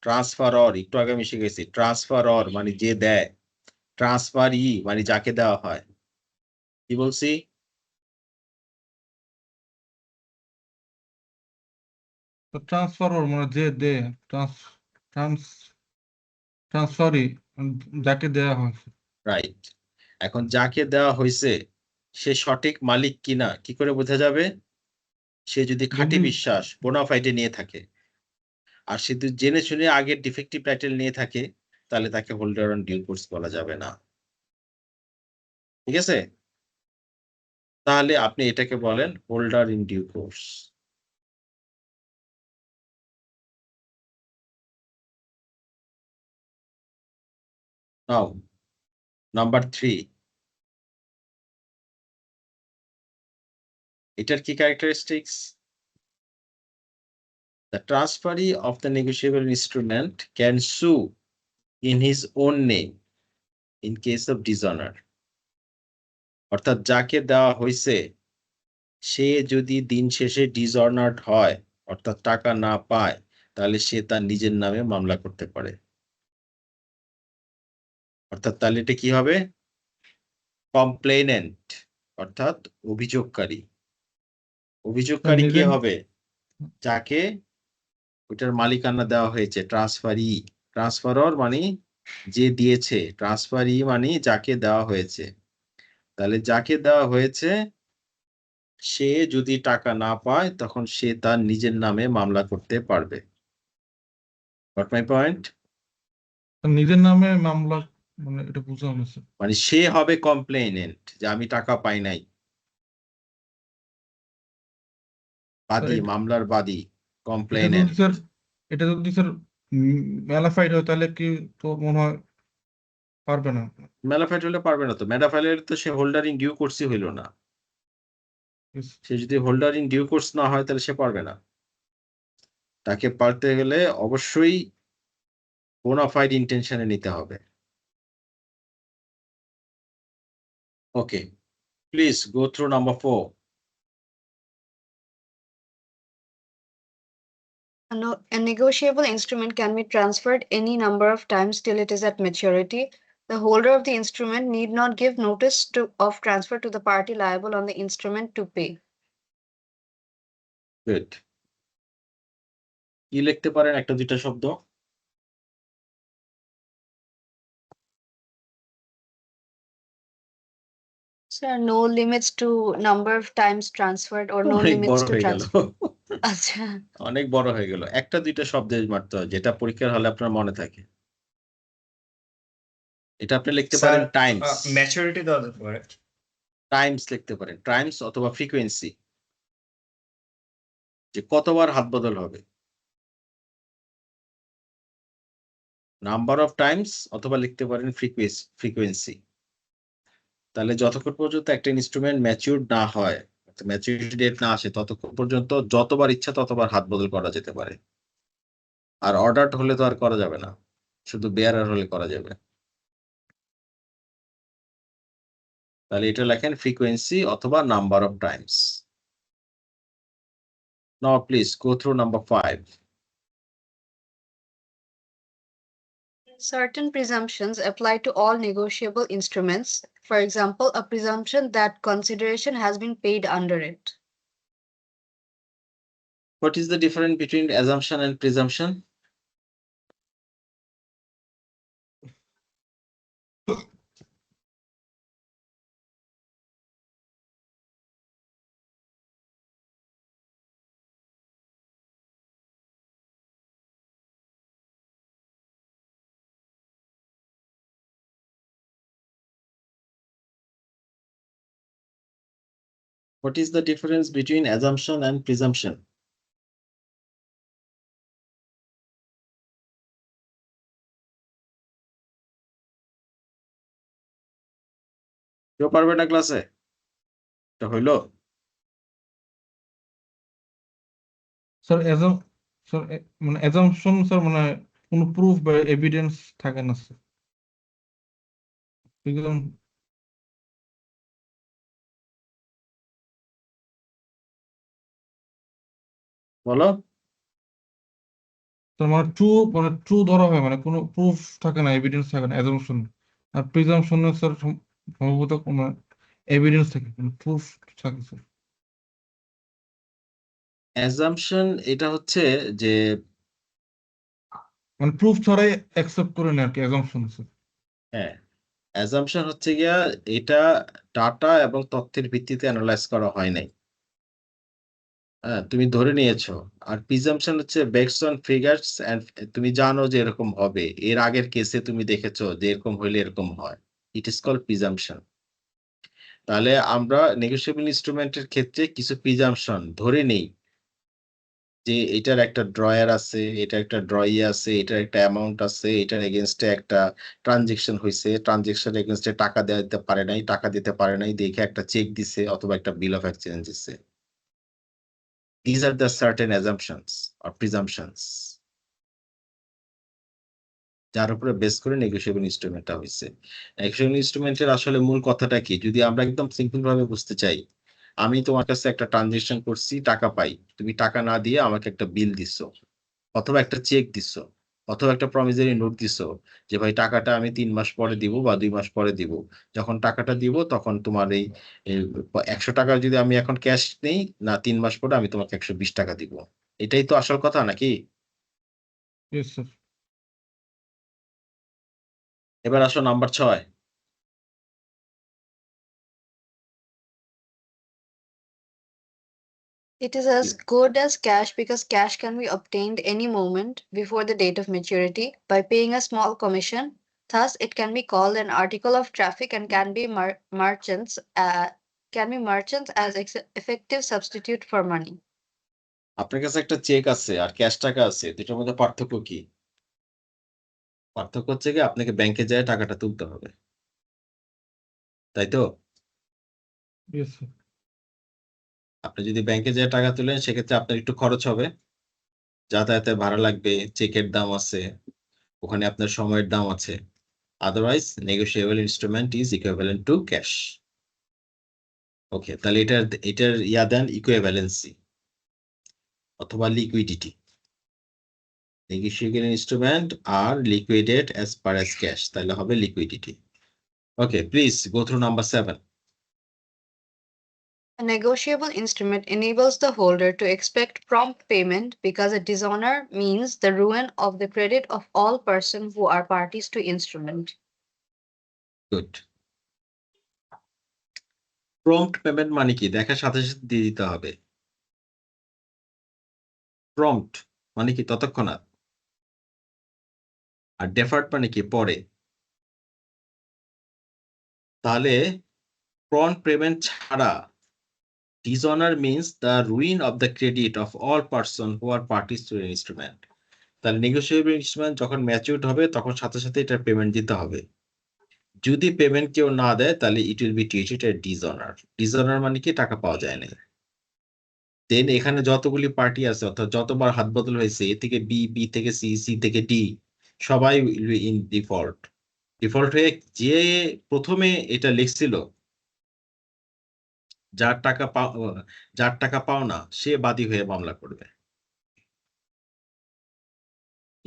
ট্রান্সফারর একটু আগে আমি শিখেছি, ট্রান্সফারর মানে যে দেয়, ট্রান্সফারি মানে যাকে দেওয়া হয়। কি বলছি? তো ট্রান্সফার মানে যে দে, ট্রান্সফারি যাকে দেয়া হয়েছে। রাইট। এখন যাকে দেওয়া হয়েছে সে সঠিক মালিক কিনা কি করে বোঝা যাবে? সে যদি খাঁটি যদি বিশ্বাস বোনাফাইডে নিয়ে থাকে, আর সে যদি জেনে শুনে আগের ডিফেক্টিভ টাইটেল নিয়ে থাকে, তাহলে তাকে হোল্ডার অন ডিউ কোর্স বলা যাবে না। ঠিক আছে? তাহলে আপনি এটাকে বলেন holder in due course. Now number 3, এটার কি characteristics? The transferee of the negotiable instrument can sue in his own name in case of dishonor. অর্থাৎ যাকে দেওয়া হয়েছে সে যদি দিন শেষে ডিসঅনার্ড হয়, অর্থাৎ টাকা না পায়, তাহলে সে তার নিজের নামে মামলা করতে পারে। অর্থাৎ তাহলে এটা কি হবে? কমপ্লেনেন্ট অর্থাৎ অভিযোগকারী। অভিযোগকারী কে নিজের হবে? যাকে ওইটার মালিকানা দেওয়া হয়েছে, ট্রান্সফারি। ট্রান্সফারর মানে যে দিয়েছে, ট্রান্সফারি মানে যাকে দেওয়া হয়েছে। তাহলে যাকে দেওয়া হয়েছে সে যদি টাকা না পায় তখন সে তার নিজের নামে মামলা করতে পারবে। Goat my point? নিজের নামে মামলা, মানে এটা বুঝলাম না স্যার। মানে সে হবে কমপ্লেনেন্ট যে আমি টাকা পাই নাই, বাদী, এটা- মামলার বাদী, এটা যদি কমপ্লেনেন্ট। স্যার ম্যালাফাইড হয় তাহলে কি তো মনে হয় পারবে না। ম্যালাফাইড হলে পারবে না তো, ম্যালাফাইড হলে তো সে হোল্ডার ইন ডিউ কোর্সই হইল না। সে যদি হোল্ডার ইন ডিউ কোর্স না হয় তাহলে সে পারবে না। তাকে পারতে গেলে অবশ্যই বোনাফাইড ইন্টেনশনে নিতে হবে। Okay, please go through number 4. A negotiable instrument can be transferred any number of times till it is at maturity. The holder of the instrument need not give notice of transfer to the party liable on the instrument to pay. Good. কি লিখতে পারেন একটা দুইটা শব্দ? Sir, no limits to number of times transferred or no অনেক limits বড় to হয়ে গেল, transfer. আচ্ছা, অনেক বড় হয়ে গেল। একটা দুইটা শব্দ মারতে হয় যেটা পরীক্ষার হলে আপনার মনে থাকে। এটা আপনি লিখতে পারেন টাইমস। ম্যাচুরিটি দেওয়া যেতে পারে। টাইমস লিখতে পারেন, টাইমস অথবা ফ্রিকোয়েন্সি, যে কতবার হাত বদল হবে। নাম্বার অফ টাইমস অথবা লিখতে পারেন ফ্রিকোয়েন্সি। তাহলে যতক্ষণ পর্যন্ত একটা ইনস্ট্রুমেন্ট ম্যাচিউর না হয়, ম্যাচুরিটি ডেট না আসে, ততক্ষণ পর্যন্ত যতবার ইচ্ছা ততবার হাত বদল করা যেতে পারে। আর অর্ডার হলে তো আর করা যাবে না, শুধু বেয়ারার হলে করা যাবে। তাহলে এটা লেখেন ফ্রিকোয়েন্সি অথবা number of Times. Now please go through number 5. certain presumptions apply to all negotiable instruments. For example, a presumption that consideration has been paid under it. What is the difference between assumption and presumption? What is the difference between assumption and presumption? কেউ পারবে না ক্লাসে? এটা হইলো? Sir মানে assumption sir মানে কোনো proof বা এভিডেন্স থাকে না স্যার। একদম বলো। তার মানে ট্রু ধরা হয়, মানে কোনো প্রুফ থাকে না, এভিডেন্স থাকে না অ্যাজাম্পশন। আর প্রিজাম্পশনে স্যার সম্ভবত কোনো এভিডেন্স থাকে, কোনো প্রুফ থাকে স্যার। অ্যাজাম্পশন এটা হচ্ছে যে মানে প্রুফ ছাড়াই অ্যাকসেপ্ট করে নেয় আর কি অ্যাজাম্পশন স্যার। হ্যাঁ, অ্যাজাম্পশন হচ্ছে গিয়া এটা ডাটা এবং তথ্যের ভিত্তিতে অ্যানালাইজ করা হয় নাই। হ্যাঁ, তুমি ধরে নিয়েছো। আর প্রিজাম্পশন হচ্ছে বেসড অন ফিগারস এন্ড তুমি জানো যে এরকম হবে, এর আগের কেসে তুমি দেখেছো যে এরকম হইলে এরকম হয়। It is called presumption. তাহলে আমরা নেগোশিয়েবল ইনস্ট্রুমেন্টের ক্ষেত্রে কিছু প্রিজাম্পশন ধরে নেই যে এটার একটা ড্রয়ার আছে, এটা একটা ড্রয়ি আছে, এটার একটা অ্যামাউন্ট আছে, এটার এগেনস্টে একটা ট্রানজেকশন হয়েছে, ট্রানজেকশন এগেনস্টে টাকা দিতে পারে নাই, টাকা দিতে পারে নাই দেখে একটা চেক দিছে অথবা একটা বিল অফ এক্সচেঞ্জ দিছে। These are the certain assumptions or presumptions যার উপরে বেস করে নেগোশিয়েবল ইনস্ট্রুমেন্টটা হয়েছে। নেগোশিয়েবল ইনস্ট্রুমেন্টের আসলে মূল কথাটা কি, যদি আমরা একদম সিম্পল ভাবে বুঝতে চাই, আমি তোমার কাছে একটা ট্রানজেকশন করছি, টাকা পাই, তুমি টাকা না দিয়ে আমাকে একটা বিল দিছো অথবা একটা চেক দিছো, অথবা একটা প্রমিসরি নোট দিছো যে ভাই টাকাটা আমি 3 মাস পরে দিব বা 2 মাস পরে দিব। যখন টাকাটা দিব তখন তোমার এই 100 টাকা যদি আমি এখন ক্যাশ নেই, না 3 মাস পরে আমি তোমাকে 120 টাকা দিব। এটাই তো আসল কথা নাকি? Yes sir. এবার আসো number 6। It is as good as cash because cash can be obtained any moment before the date of maturity by paying a small commission. Thus, it can be called an article of traffic and can be merchants as effective substitute for money. আপনার কাছে একটা check আছে আর cash টাকা আছে, দুটোর মধ্যে পার্থক্য কি? পার্থক্য হচ্ছে কি আপনাকে ব্যাংকে যায় টাকাটা তুলতে হবে, তাই তো? Yes sir. আপনি যদি ব্যাংকে যেয়ে টাকা তুলেন সেক্ষেত্রে আপনার একটু খরচ হবে, যাতায়াতের ভাড়া লাগবে, চেকের দাম আছে, ওখানে আপনার সময়ের দাম আছে। Otherwise negotiable instrument is equivalent to cash. Okay, তাহলে এটার ইয়া দেন ইকুইভ্যালেন্সি অথবা liquidity. Negotiable instrument are liquidated as per as cash, তাহলে হবে liquidity. Okay, please go through number 7। A negotiable instrument enables the holder to expect prompt payment because a dishonor means the ruin of the credit of all persons who are parties to instrument. Good. Prompt payment মানে কি? দেখার সাথে সাথে দিয়ে দিতে হবে। Prompt মানে কি? তৎক্ষণাৎ। আর ডেফার্ড মানে কি? পরে। তাহলে প্রম্পট পেমেন্ট ছাড়া dishonor means the ruin of the credit of all person who are parties to an instrument. তাহলে নেগোশিয়েবল ইনস্ট্রুমেন্ট যখন ম্যাচিউরড হবে তখন সাথে সাথে এটা পেমেন্ট দিতে হবে। যদি পেমেন্ট কেউ না দেয় তাহলে it will be treated as dishonour. Dishonour মানে কি? টাকা পাওয়া যায় না। দেন এখানে যতগুলি পার্টি আছে অর্থাৎ যতবার হাত বদল হয়েছে, এ থেকে বি, বি থেকে সি, সি থেকে ডি, সবাই ইন ডিফল্ট। ডিফল্ট হয়ে যে প্রথমে এটা লিখছিল যার টাকা পাও না সে বাদী হয়ে মামলা করবে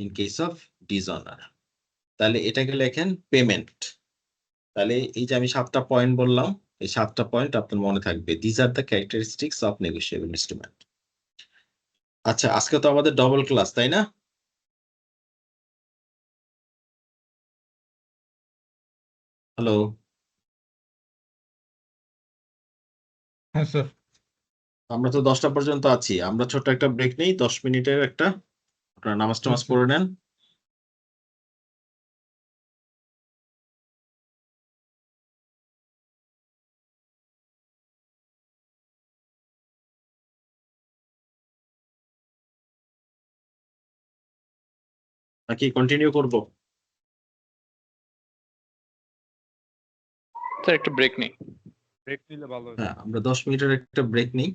ইন কেস অফ ডিসঅনার। তাহলে এটাকে লেখেন পেমেন্ট। তাহলে এই যে আমি 7টা পয়েন্ট বললাম, এই 7টা পয়েন্ট আপনার মনে থাকবে। This are the characteristics of negotiable instrument. আচ্ছা, আজকে তো আমাদের ডবল ক্লাস, তাই না? হ্যালো, হ্যাঁ স্যার। আমরা তো 10টা পর্যন্ত আছি। আমরা ছোট্ট একটা ব্রেক নেই, 10 মিনিটের একটা। আপনারা নামাজ টামাজ আচ্ছা। পড়ে নেন। নাকি কন্টিনিউ করব? স্যার একটু ব্রেক নেই। হ্যাঁ, আমরা 10 মিনিটের একটা ব্রেক নিই।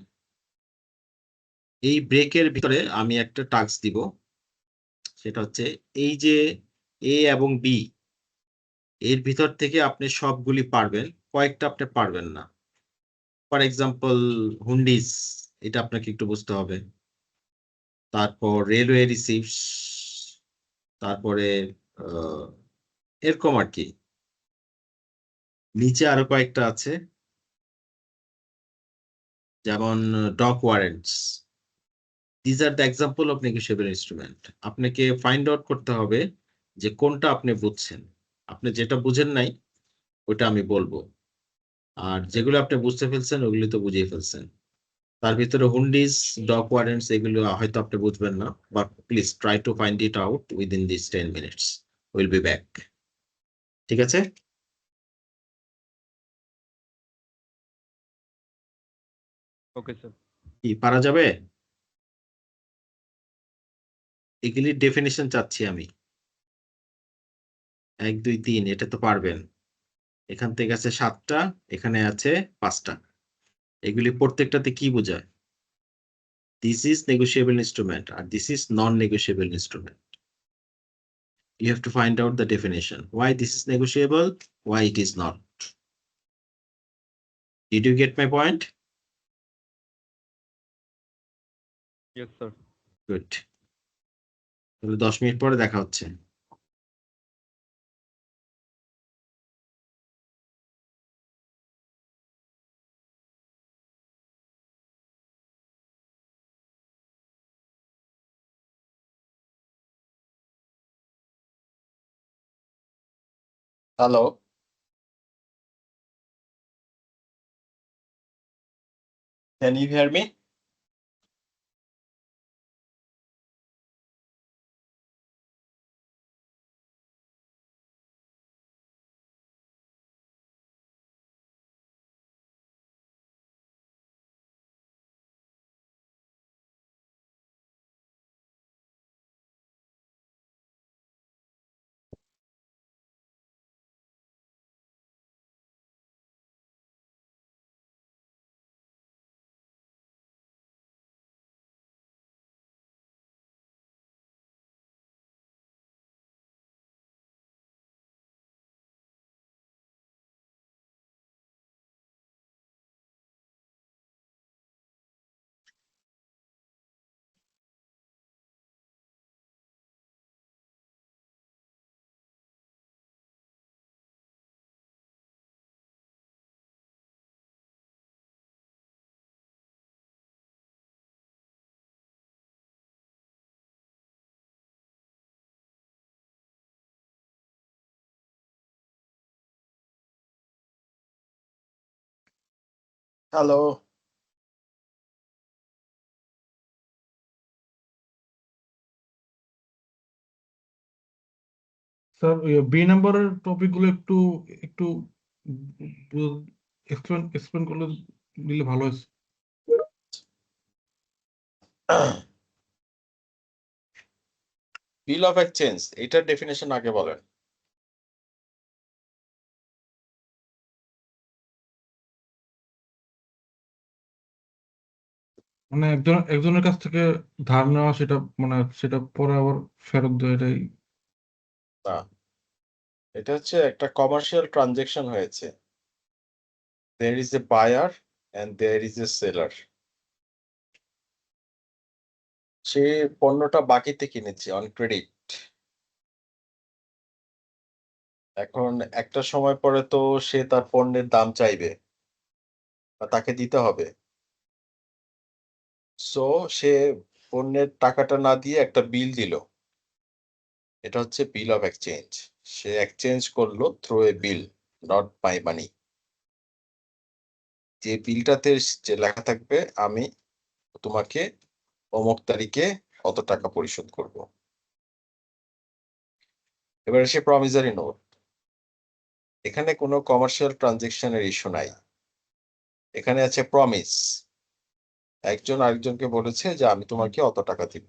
এই ব্রেকের ভিতরে আমি একটা টাস্ক দিব, সেটা হচ্ছে এই যে এ এবং বি, এর ভিতর থেকে আপনি সবগুলি পারবেন, কয়েকটা আপনি পারবেন না। ফর এক্সাম্পল হুন্ডিস, এটা আপনাকে একটু বুঝতে হবে। তারপর রেলওয়ে রিসিপ্টস, তারপরে এরকম আর কি। নিচে আরো কয়েকটা আছে, যেমন dock warrants. This are the example of negotiable instrument. আপনাকে ফাইন্ড আউট করতে হবে যে কোনটা আপনি বুঝছেন। আপনি যেটা বুঝেন নাই ওটা আমি বলবো, আর যেগুলো আপনি বুঝতে ফেলছেন ওগুলি তো বুঝিয়ে ফেলছেন। তার ভিতরে হুন্ডিস, ডক ওয়ারেন্টস এগুলো হয়তো আপনি বুঝবেন না, but please try to find it out within this 10 minutes. Will be back. ঠিক আছে? Okay sir. কি পারা যাবে? এগুলির ডেফিনিশন চাচ্ছি আমি। 1 2 3 এটা তো পারবেন। এখান থেকে আছে 7টা, এখানে আছে 5টা। এগুলি প্রত্যেকটাতে কি বোঝায়? দিস ইজ নেগোশিয়েবল ইনস্ট্রুমেন্ট আর this is non negotiable instrument. You have to find out the definition. Why this is negotiable, why it is not. Did you get my point? Yes, sir. Good. তাহলে 10 minute পরে দেখা হচ্ছে। Hello, can you hear me? Hello, sir B নাম্বারের topic গুলো একটু একটু explain করলে দিলে ভালো হয়। বিল অফ এক্সচেঞ্জ এটার ডেফিনেশন আগে বলেন। মানে একজনের কাছ থেকে ধার নেওয়া, সেটা মানে সেটা পরে আবার ফেরত দেওয়া, এটাই। না, এটা হচ্ছে একটা কমার্শিয়াল ট্রানজেকশন হয়েছে। there is a buyer and there is a seller. সে পণ্যটা বাকিতে কিনেছে অন ক্রেডিট। এখন একটা সময় পরে তো সে তার পণ্যের দাম চাইবে বা তাকে দিতে হবে। সো সে পণ্যের টাকাটা না দিয়ে একটা বিল দিল। এটা হচ্ছে বিল অফ এক্সচেঞ্জ। সে এক্সচেঞ্জ করলো through a bill, not by money. যে বিলটাতে যে লেখা থাকবে আমি তোমাকে অমুক তারিখে কত টাকা পরিশোধ করব। এবারে সে প্রমিসারি নোট। এখানে কোনো কমার্শিয়াল ট্রানজেকশনের ইস্যু নাই। এখানে আছে প্রমিস। একজন আরেকজনকে বলেছে যে আমি তোমাকে অত টাকা দিব।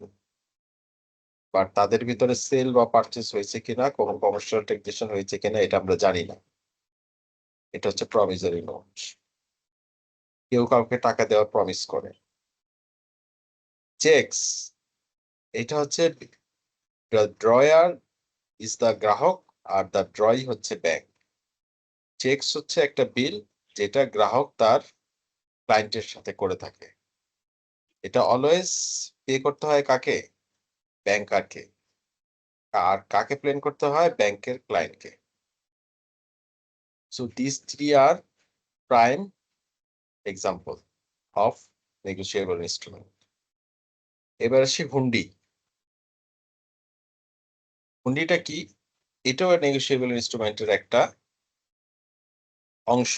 বাট তাদের ভিতরে সেল বা পারচেজ হয়েছে কিনা, কোনো কমার্শিয়াল ট্রানজেকশন হয়েছে কিনা এটা আমরা জানি না। এটা হচ্ছে প্রমিসারি নোট। কেউ কাউকে টাকা দেওয়ার প্রমিস করে। চেকস, এটা হচ্ছে ড্রয়ার ইজ দ্য গ্রাহক আর দ্য ড্রই হচ্ছে ব্যাংক। চেকস হচ্ছে একটা বিল যেটা গ্রাহক তার ক্লায়েন্টের সাথে করে থাকে। এটা অলওয়েজ পে করতে হয় কাকে? ব্যাংকারকে। আর কাকে প্লেন করতে হয়? ব্যাংকের ক্লায়েন্টকে। So this three are prime example of negotiable instrument. এবার আসি হুন্ডি। হুন্ডিটা কি? এটাও নেগোশিয়েবল ইনস্ট্রুমেন্টের একটা অংশ,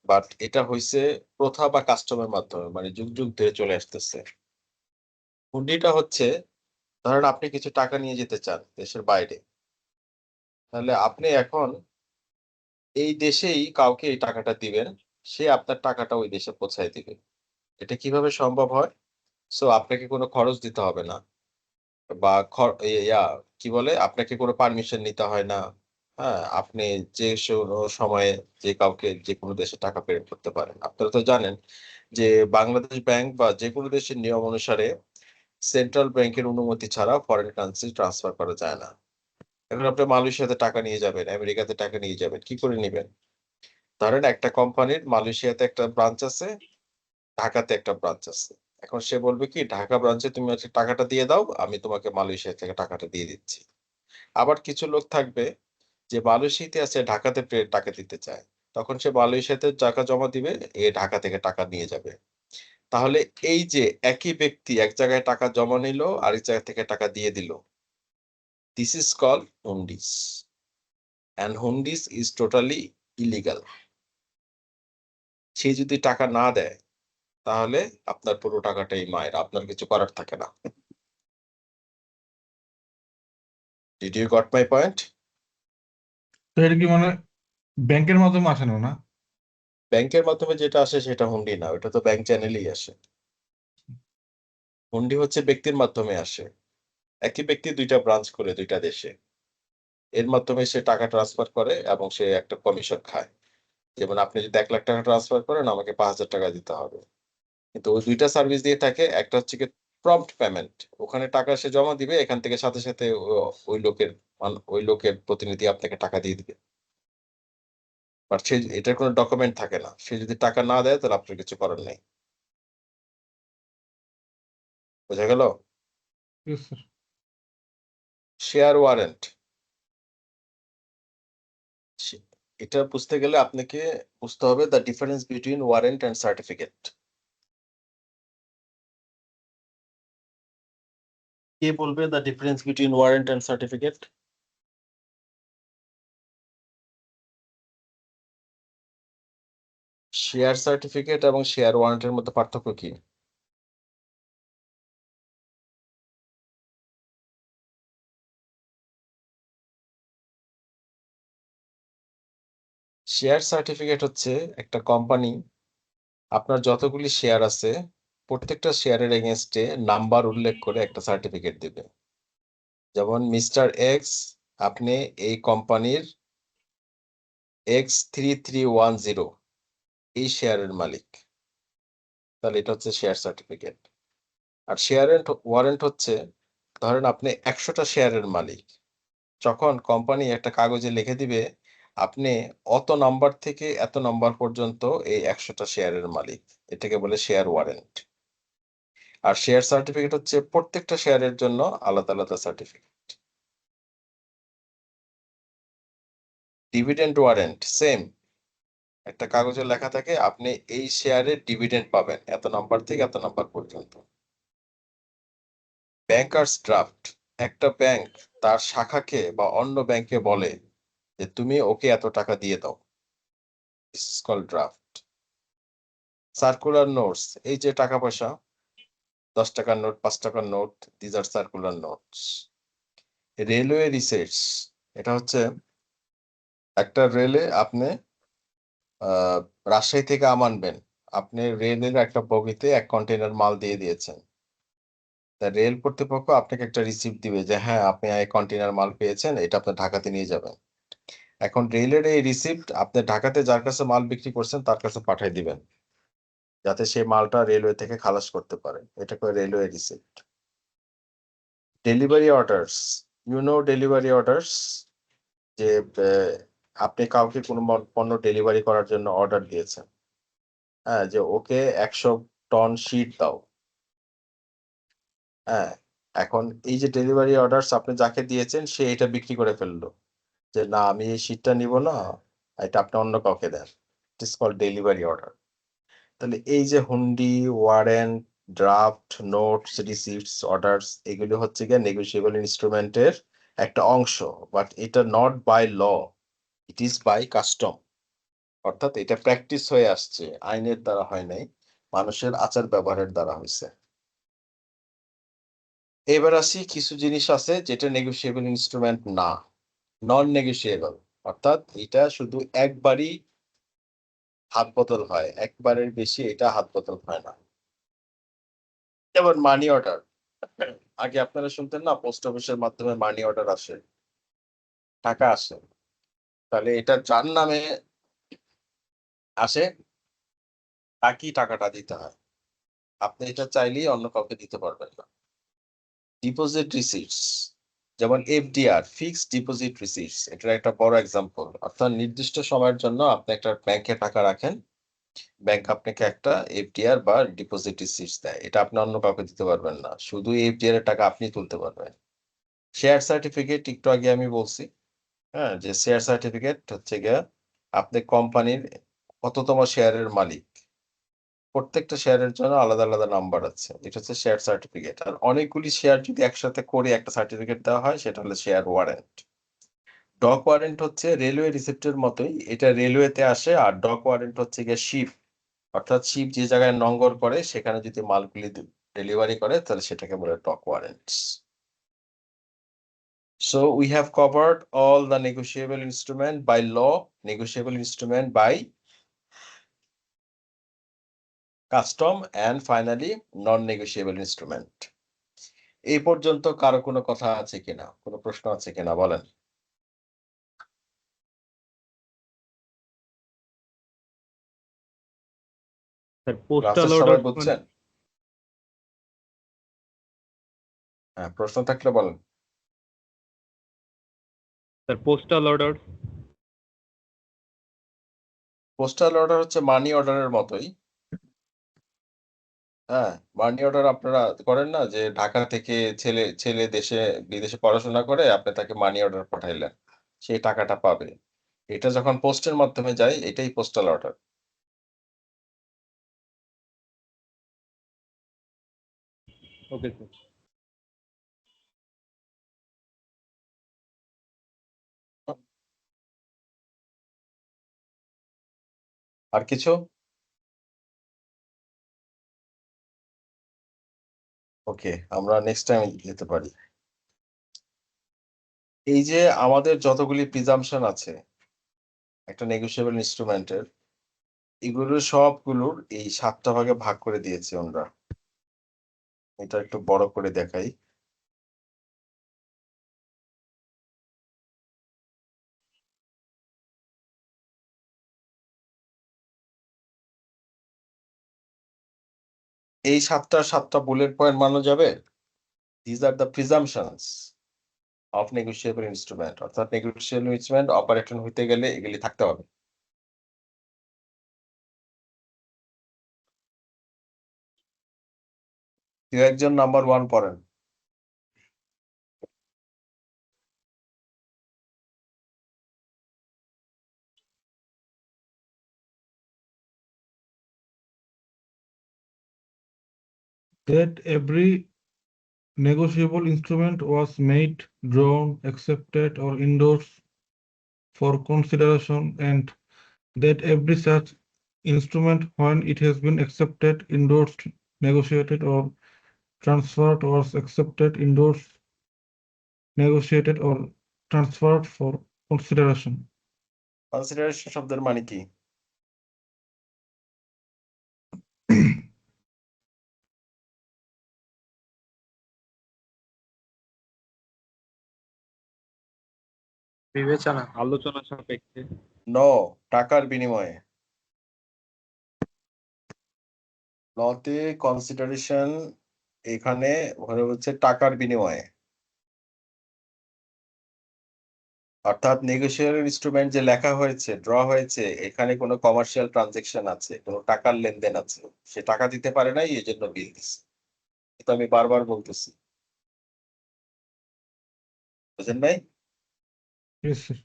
বাট এটা হইছে প্রথা বা কাস্টমের মাধ্যমে, মানে যুগ যুগ ধরে চলে আসতেছে। হুন্ডিটা হচ্ছে, ধরেন আপনি কিছু টাকা নিয়ে যেতে চান দেশের বাইরে, তাহলে আপনি এখন এই দেশেই কাউকে এই টাকাটা দিবেন, সে আপনার টাকাটা ওই দেশে পৌঁছায় দিবে। এটা কিভাবে সম্ভব হয়? সো আপনাকে কোনো খরচ দিতে হবে না, বা কি বলে, আপনাকে কোনো পারমিশন নিতে হয় না। হ্যাঁ, আপনি যে সময়ে যে কাউকে যে কোনো দেশে টাকা প্রেরণ করতে পারেন। আপনারা তো জানেন যে বাংলাদেশ ব্যাংক বা যে কোনো দেশের নিয়ম অনুসারে সেন্ট্রাল ব্যাংকের অনুমতি ছাড়া ফরেন কারেন্সি ট্রান্সফার করা যায় না। এখন আপনি মালয়েশিয়াতে টাকা নিয়ে যাবেন, আমেরিকাতে টাকা নিয়ে যাবেন, কি করে নিবেন? ধরেন একটা কোম্পানির মালয়েশিয়াতে একটা ব্রাঞ্চ আছে, ঢাকাতে একটা ব্রাঞ্চ আছে। এখন সে বলবে কি ঢাকা ব্রাঞ্চে তুমি হচ্ছে টাকাটা দিয়ে দাও, আমি তোমাকে মালয়েশিয়া থেকে টাকাটা দিয়ে দিচ্ছি। আবার কিছু লোক থাকবে যে মালয়েশিয়াতে আছে, ঢাকাতে টাকা দিতে চায়। তখন সে মালয়েশিয়াতে টাকা জমা দিবে, এ ঢাকা থেকে টাকা নিয়ে যাবে। তাহলে এই যে একই ব্যক্তি এক জায়গায় টাকা জমা নিল, আরেক জায়গা থেকে টাকা দিয়ে দিল। This is call hundis. And hundis is totally illegal. সে যদি টাকা না দেয় তাহলে আপনার পুরো টাকাটাই মায়ের, আপনার কিছু করার থাকে না। Did you got my point? তো এটা কি মানে ব্যাংকের মাধ্যমে আসে না? ব্যাংকের মাধ্যমে যেটা আসে সেটা হুন্ডি না, ওটা তো ব্যাংক চ্যানেলেই আসে। হুন্ডি হচ্ছে ব্যক্তির মাধ্যমে আসে। একই ব্যক্তি দুইটা ব্রাঞ্চ করে দুইটা দেশে, এর মাধ্যমে সে টাকা ট্রান্সফার করে এবং সে একটা কমিশন খায়। যেমন আপনি যদি 1 লাখ টাকা ট্রান্সফার করেন, আমাকে 5,000 টাকা দিতে হবে। কিন্তু ওই দুইটা সার্ভিস দিয়ে থাকে। একটা হচ্ছে কি প্রম্পট পেমেন্ট, ওখানে টাকা সে জমা দিবে, এখান থেকে সাথে সাথে ওই লোকের প্রতিনিধি আপনাকে টাকা দিয়ে দিবে। বাট সে এটার কোনো ডকুমেন্ট থাকে না। সে যদি টাকা না দেয় তাহলে আপনার কিছু করার নেই। বোঝা গেল? Yes, sir. শেয়ার ওয়ারেন্ট, এটা বুঝতে গেলে আপনাকে বুঝতে হবে the difference between warrant and certificate. কে বলবে the difference between warrant and certificate? Share certificate এবং শেয়ার ওয়ারেন্টের মধ্যে পার্থক্য কি? শেয়ার সার্টিফিকেট হচ্ছে একটা কোম্পানি আপনার যতগুলি শেয়ার আছে প্রত্যেকটা শেয়ারের এগেনস্টে নাম্বার উল্লেখ করে একটা সার্টিফিকেট দিবে। যেমন মিস্টার এক্স, আপনি এই কোম্পানির X3310 এই শেয়ারের মালিক, তাহলে এটা হচ্ছে শেয়ার সার্টিফিকেট। আর শেয়ার ওয়ারেন্ট হচ্ছে ধরেন আপনি 100টা শেয়ারের মালিক, যখন কোম্পানি একটা কাগজে লিখে দিবে আপনি অত নাম্বার থেকে এত নাম্বার পর্যন্ত এই 100টা শেয়ারের মালিক, এটাকে বলে শেয়ার ওয়ারেন্ট। আর শেয়ার সার্টিফিকেট হচ্ছে প্রত্যেকটা শেয়ারের জন্য আলাদা আলাদা সার্টিফিকেট। ডিভিডেন্ড ওয়ারেন্ট সেম, একটা কাগজে লেখা থাকে আপনি এই শেয়ারের ডিভিডেন্ড পাবেন এত নাম্বার থেকে এত নাম্বার পর্যন্ত। ব্যাংকার্স ড্রাফট, একটা ব্যাংক তার শাখাকে বা অন্য ব্যাংকে বলে যে তুমি ওকে এত টাকা দিয়ে দাও, this is called draft. Circular notes, এই যে টাকা পয়সা 10 টাকার নোট, 5 টাকার note, these are circular notes. Railway receipts, এটা হচ্ছে একটা রেলে আপনি রাজশাহী থেকে আনবেন, আপনি রেলের একটা বগিতে 1 কন্টেনার মাল দিয়ে দিয়েছেন, তা রেল কর্তৃপক্ষ আপনাকে একটা রিসিপ্ট দিবে যে হ্যাঁ আপনি এই কন্টেনার মাল পেয়েছেন, এটা আপনি ঢাকাতে নিয়ে যাবেন। এখন রেলের এই রিসিপ্ট আপনি ঢাকাতে যার কাছে মাল বিক্রি করছেন তার কাছে পাঠিয়ে দিবেন, যাতে সেই মালটা রেলওয়ে থেকে খালাস করতে পারে, এটা করে railway receipt. Delivery orders, delivery orders, যে আপনি কাউকে কোনো পণ্য ডেলিভারি করার জন্য অর্ডার দিয়েছেন, হ্যাঁ, যে ওকে 100 টন শিট দাও। হ্যাঁ, এখন এই যে ডেলিভারি অর্ডারস আপনি যাকে দিয়েছেন সে এটা বিক্রি করে ফেললো, যে না আমি এই শিটটা নিব না, এটা আপনি অন্য কাউকে দেন, it is called delivery order. তাহলে এই যে hundi, warrant, draft, notes, receipts, orders, এগুলো হচ্ছে গিয়ে নেগোশিয়েবল ইনস্ট্রুমেন্টের একটা অংশ, বাট এটা not by law, it is by custom. অর্থাৎ এটা প্র্যাকটিস হয়ে আসছে, আইনের দ্বারা হয় নাই, মানুষের আচার ব্যবহারের দ্বারা হয়েছে। এবার আসি কিছু জিনিস আছে যেটা নেগোশিয়েবল ইনস্ট্রুমেন্ট না, নন নেগোশিয়েবল, অর্থাৎ এটা শুধু একবারই হাত বদল হয়, একবারের বেশি এটা হাত বদল হয় না। যেমন মানি অর্ডার, আগে আপনারা শুনতেন না পোস্ট অফিসের মাধ্যমে মানি অর্ডার আসে, টাকা আসে, তাহলে এটা যার নামে আসে তাকেই টাকাটা দিতে হয়, আপনি এটা চাইলেই অন্য কাউকে দিতে পারবেন না। ডিপোজিট রিসিটস, যেমন এফডিআর, ফিক্সড ডিপোজিট রিসিটস, এটার একটা বড় এক্সাম্পল। অর্থাৎ নির্দিষ্ট সময়ের জন্য আপনি একটা ব্যাংকে টাকা রাখেন, ব্যাংক আপনাকে একটা এফডিআর বা ডিপোজিট রিসিপ্ট দেয়, এটা আপনি অন্য কাউকে দিতে পারবেন না, শুধু এফডিআর এর টাকা আপনি তুলতে পারবেন। শেয়ার সার্টিফিকেট একটু আগে আমি বলছি, হ্যাঁ, যে শেয়ার সার্টিফিকেট হচ্ছে গিয়ে আপনি কোম্পানির কততম শেয়ারের মালিক, প্রত্যেকটা শেয়ারের জন্য আলাদা আলাদা নাম্বার আছে, এটা হচ্ছে শেয়ার সার্টিফিকেট। আর অনেকগুলি শেয়ার যদি একসাথে করে একটা সার্টিফিকেট দেওয়া হয় সেটা হলো শেয়ার ওয়ারেন্ট। ডক ওয়ারেন্ট হচ্ছে রেলওয়ে রিসিপ্টের মতোই, এটা রেলওয়েতে আসে। আর ডক ওয়ারেন্ট হচ্ছে গিয়ে শিপ, অর্থাৎ শিপ যে জায়গায় নোঙ্গর করে সেখানে যদি মালগুলি ডেলিভারি করে তাহলে সেটাকে বলে dock warrants. So we have covered all the negotiable instrument by law, negotiable instrument by custom, and finally non-negotiable instrument. এই পর্যন্ত কারো কোনো কথা আছে কিনা, কোনো প্রশ্ন আছে কিনা বলেন? স্যার ক্লাসের পোস্টাল সবাই অর্ডার বুঝছেন? হ্যাঁ, প্রশ্ন থাকলে বলেন। Sir postal order postal order হচ্ছে মানি অর্ডারের মতোই। হ্যাঁ, মানি অর্ডার আপনারা করেন না, যে ঢাকা থেকে ছেলে ছেলে দেশে বিদেশে পড়াশোনা করে আপনি তাকে মানি অর্ডার পাঠাইলেন, সেই টাকাটা পাবে। এটা যখন পোস্টের মাধ্যমে যায় এটাই পোস্টাল অর্ডার। Okay sir. আর কিছু? ওকে, আমরা নেক্সট টাইম যেতে পারি। এই যে আমাদের যতগুলি প্রিজাম্পশন আছে একটা নেগোশিয়েবল ইনস্ট্রুমেন্টের, এগুলোর সবগুলোর এই 7টা ভাগে ভাগ করে দিয়েছি আমরা। এটা একটু বড় করে দেখাই। এই 7টা বুলেট পয়েন্ট মানো যাবে। These are the presumptions of negotiable instrument, অর্থাৎ negotiable instrument অপারেশন হইতে গেলে এগুলি থাকতে হবে। কেউ একজন নাম্বার 1 পড়েন। That every negotiable instrument was made, drawn, accepted, or endorsed for consideration, and that every such instrument, when it has been accepted, endorsed, negotiated, or transferred, was accepted, endorsed, negotiated, or transferred for consideration. Consideration শব্দের মানে কি? বিবেচনা। আলোচনা সাপেক্ষে। No, টাকার বিনিময়ে। লতে consideration এখানে ওখানে হচ্ছে টাকার বিনিময়ে, অর্থাৎ নেগোশিয়েবল ইনস্ট্রুমেন্ট যে লেখা হয়েছে, ড্র হয়েছে, এখানে কোনো কমার্শিয়াল ট্রানজেকশন আছে, কোনো টাকার লেনদেন আছে, সে টাকা দিতে পারে নাই, এই জন্য বিল দিচ্ছে। এটা আমি বারবার বলতেছি, বুঝেন নাই? Yes, sir.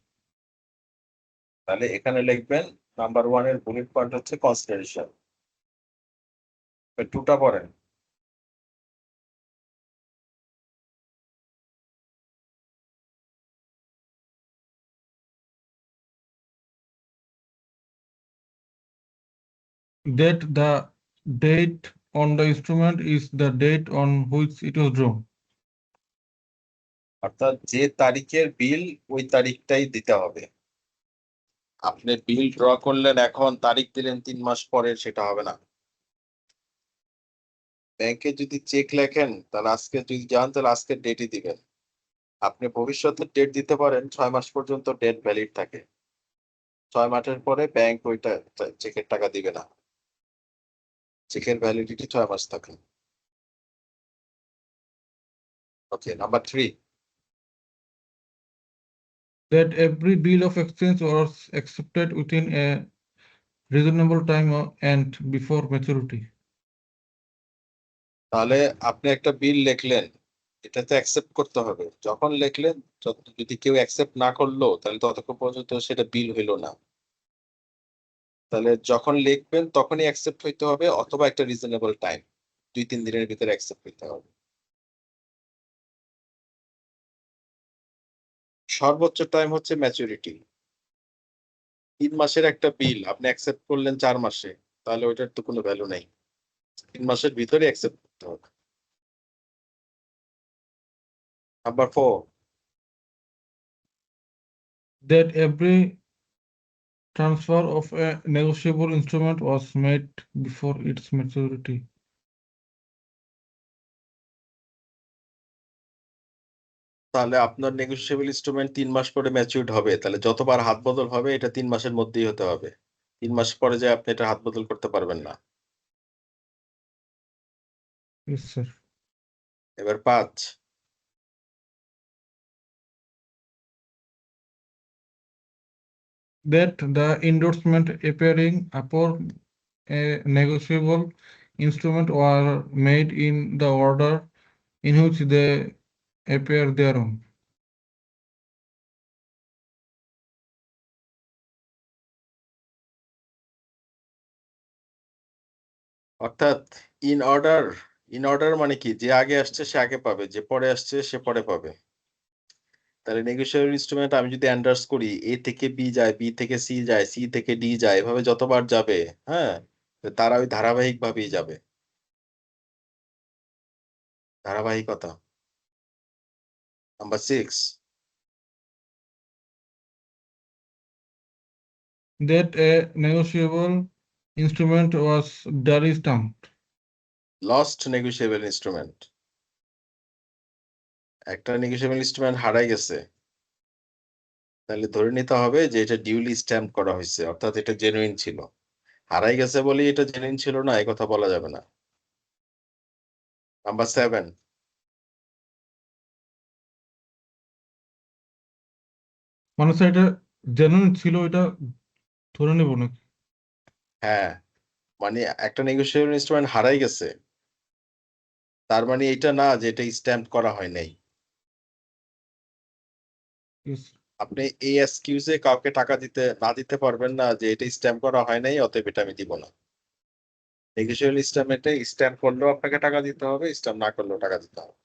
তাহলে এখানে লিখবেন নাম্বার 1 এর বুলেট পয়েন্ট হচ্ছে কনসিডারেশন। 2টা পড়েন। That the date on the instrument is the date on which it was drawn. অর্থাৎ যে তারিখের বিল ওই তারিখটাই দিতে হবে। আপনি বিল ড্র করলেন এখন, তারিখ দিলেন 3 মাস পরে, সেটা হবে না। ব্যাংকে যদি চেক লেখেন তাহলে আজকে যদি যান তাহলে আজকের ডেটই দিবেন। আপনি ভবিষ্যতের ডেট দিতে পারেন, 6 মাস পর্যন্ত ডেট ভ্যালিড থাকে। 6 মাসের পরে ব্যাংক ওইটা চেকের টাকা দিবে না। চেকের ভ্যালিডিটি 6 মাস থাকে। ওকে, number 3। That every bill of exchange was accepted within a reasonable time and before maturity. তাহলে আপনি একটা বিল লিখলেন, এটাতে অ্যাকসেপ্ট করতে হবে। যখন লিখলেন, যদি কেউ অ্যাকসেপ্ট না করলো তাহলে ততক্ষণ পর্যন্ত সেটা বিল হইলো না। তাহলে যখন লিখবেন তখনই অ্যাকসেপ্ট হইতে হবে, অথবা একটা রিজনেবল টাইম 2-3 দিনের ভিতরে অ্যাকসেপ্ট হইতে হবে। সর্বোচ্চ টাইম হচ্ছে ম্যাচুরিটি। 3 মাসের একটা বিল আপনি অ্যাকসেপ্ট করলেন 4 মাসে, তাহলে ওইটার তো কোনো ভ্যালু নাই। 3 মাসের ভিতরে অ্যাকসেপ্ট করতে হবে। Number 4, That every transfer of a negotiable instrument was made before its maturity. তাহলে আপনার নেগোশিয়েবল ইনস্ট্রুমেন্ট 3 মাস পরে ম্যাচিউরড হবে, তাহলে যতবার হাত বদল হবে এটা 3 মাসের মধ্যেই হতে হবে। 3 মাস পরে যে আপনি এটা হাত বদল করতে পারবেন না। Yes, sir. এবার 5, That the endorsement appearing upon a negotiable instrument were made in the order in which they appear thereon. অর্থাৎ ইন অর্ডার মানে কি, যে আগে আসছে সে আগে পাবে, যে পরে আসছে সে পরে পাবে। তাহলে নেগোশিয়েবল ইনস্ট্রুমেন্ট আমি যদি এন্ডার্স করি, এ থেকে বি যায়, বি থেকে সি যায়, সি থেকে ডি যায়, এভাবে যতবার যাবে, হ্যাঁ, তো তারা ওই ধারাবাহিক ভাবেই যাবে। ধারাবাহিকতা। Number 6, That a negotiable instrument was duly stamped. Lost negotiable instrument. একটা নেগোশিয়েবল ইনস্ট্রুমেন্ট হারাই গেছে, তাহলে ধরে নিতে হবে যে এটা ডিউলি স্ট্যাম্প করা হয়েছে, অর্থাৎ এটা জেনুইন ছিল। হারাই গেছে বলেই এটা জেনুইন ছিল না, এই কথা বলা যাবে না। নাম্বার 7, মানে স্যার এটা জেনুইন ছিল, এটা ধরে নেব নাকি? হ্যাঁ, মানে একটা নেগোশিয়েবল ইনস্ট্রুমেন্ট হারাই গেছে, তার মানে এটা না যে এটা স্ট্যাম্প করা হয় নাই। Yes. আপনি এই এক্সকিউজে কাউকে টাকা দিতে পারবেন না যে এটা স্ট্যাম্প করা হয় নাই, অতএব এটা আমি দিব না। নেগোশিয়েবল ইনস্ট্রুমেন্টে স্ট্যাম্প করলেও আপনাকে টাকা দিতে হবে, স্ট্যাম্প না করলেও টাকা দিতে হবে।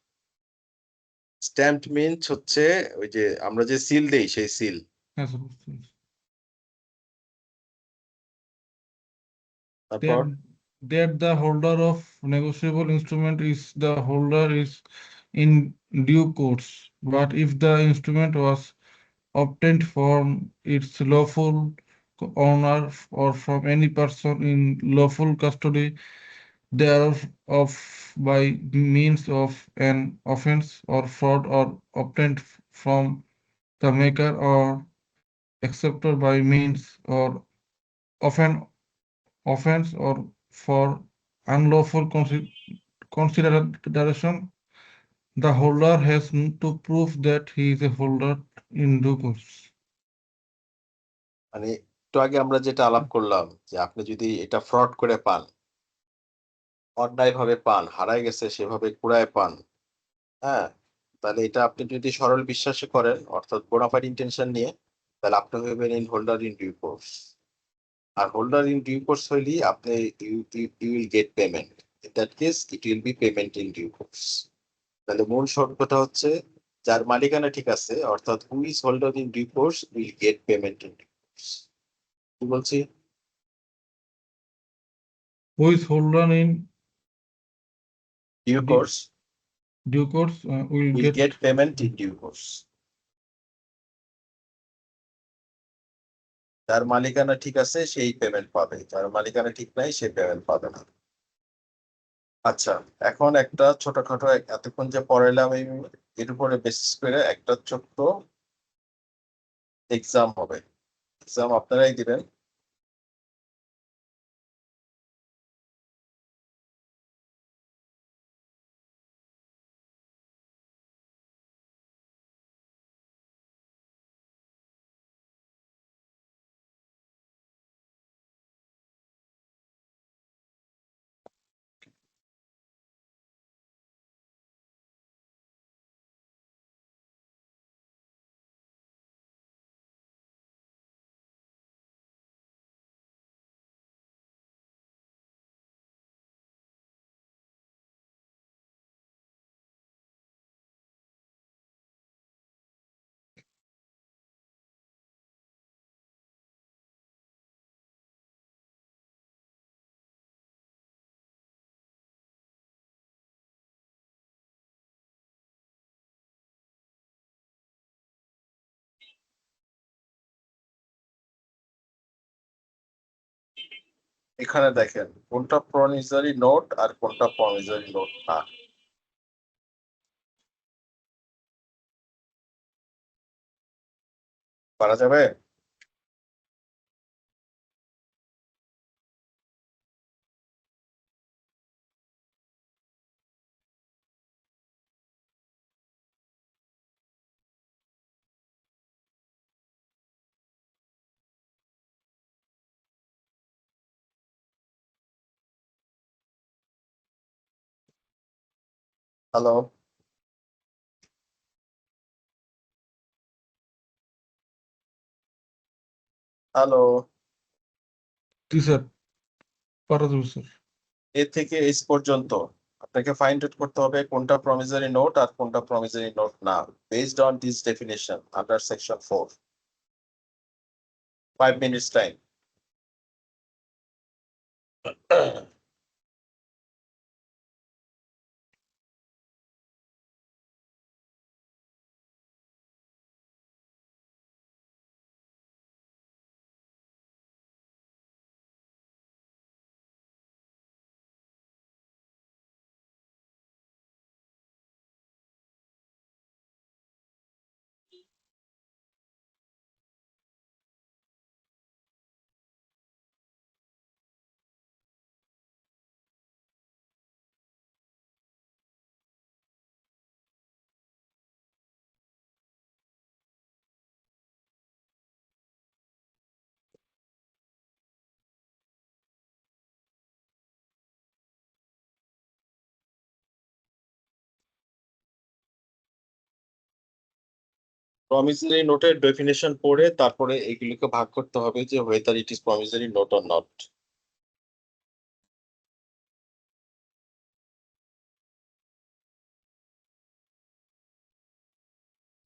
স্ট্যাম্প মিন্স হচ্ছে ওই যে আমরা যে সিল দেই, সেই সিল। হ্যাঁ স্যার, বুঝতে পেরেছি। তারপর That the holder of negotiable instrument is the holder is in due course, but if the instrument was obtained from its lawful owner or from any person in lawful custody thereof by means of an offense or fraud or obtained from the maker or acceptor by means or of an offense or for unlawful consideration, the holder has to prove that he is a holder in due course. মানে একটু আগে আমরা যেটা আলাপ করলাম, যে আপনি যদি এটা ফ্রড করে পান, অন্যায়ভাবে পান, হারাই গেছে সেভাবে কুড়ায় পান, হ্যাঁ, তাহলে এটা আপনি যদি সরল বিশ্বাসে করেন, অর্থাৎ বোনাফাইড ইন্টেনশন নিয়ে, তাহলে আপনি হইবেন in holder in due course. আর হোল্ডার ইন ডিউ কোর্স হইলে আপনি you will get payment. In that case it will be payment in due course. তাহলে মূল শর্তটা হচ্ছে যার মালিকানা ঠিক আছে, অর্থাৎ who is holder in due course will get payment in due course. কি বলছি? Who is holder in due course due course will will get get payment in due course. যার মালিকানা ঠিক আছে সেই পেমেন্ট পাবে, যার মালিকানা ঠিক নাই সে পেমেন্ট পাবে না। আচ্ছা, এখন একটা ছোটখাটো এতক্ষণ যে পড়াইলাম এর উপরে বেসিস করে একটা ছোট্ট এক্সাম হবে। এক্সাম আপনারাই দিবেন। এখানে দেখেন কোনটা প্রমিসারি নোট আর কোনটা প্রমিসারি নোট না। পারা যাবে? Hello, hello. জি স্যার, পারা যাবে স্যার। এ থেকে এইচ পর্যন্ত আপনাকে ফাইন্ড আউট করতে হবে কোনটা প্রমিসারি নোট আর কোনটা প্রমিসারি নোট না, based on this definition under section 4। 5 minutes time. Promissory নোটের ডেফিনেশন পড়ে তারপরে এগুলিকে ভাগ করতে হবে যে whether it is promissory note or not.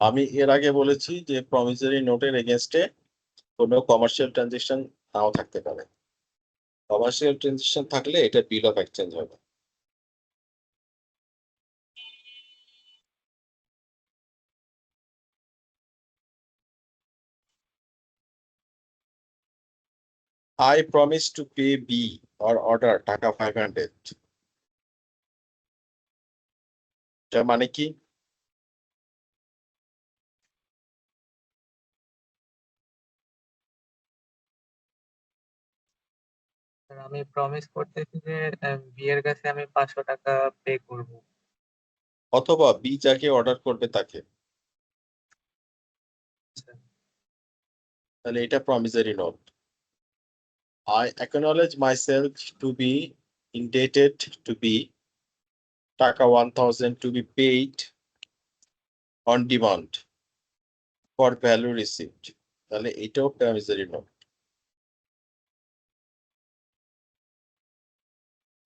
আমি এর আগে বলেছি যে প্রমিসারি নোটের এগেনস্টে কোনো কমার্শিয়াল ট্রানজাকশন নাও থাকতে পারে। কমার্শিয়াল ট্রানজাকশন থাকলে এটা বিল অফ এক্সচেঞ্জ হবে। I promise to pay B or order টাকা 500. এটা মানে কি? স্যার আমি প্রমিস করতেছি যে বিয়ের কাছে আমি 500 টাকা পে করব। অথবা বি যাকে অর্ডার করবে তাকে। আচ্ছা, তাহলে এটা প্রমিসারি note. I acknowledge myself to be indebted to be টাকা 1000 to be paid on demand for value received. তাহলে এটাও প্রমিসারি note.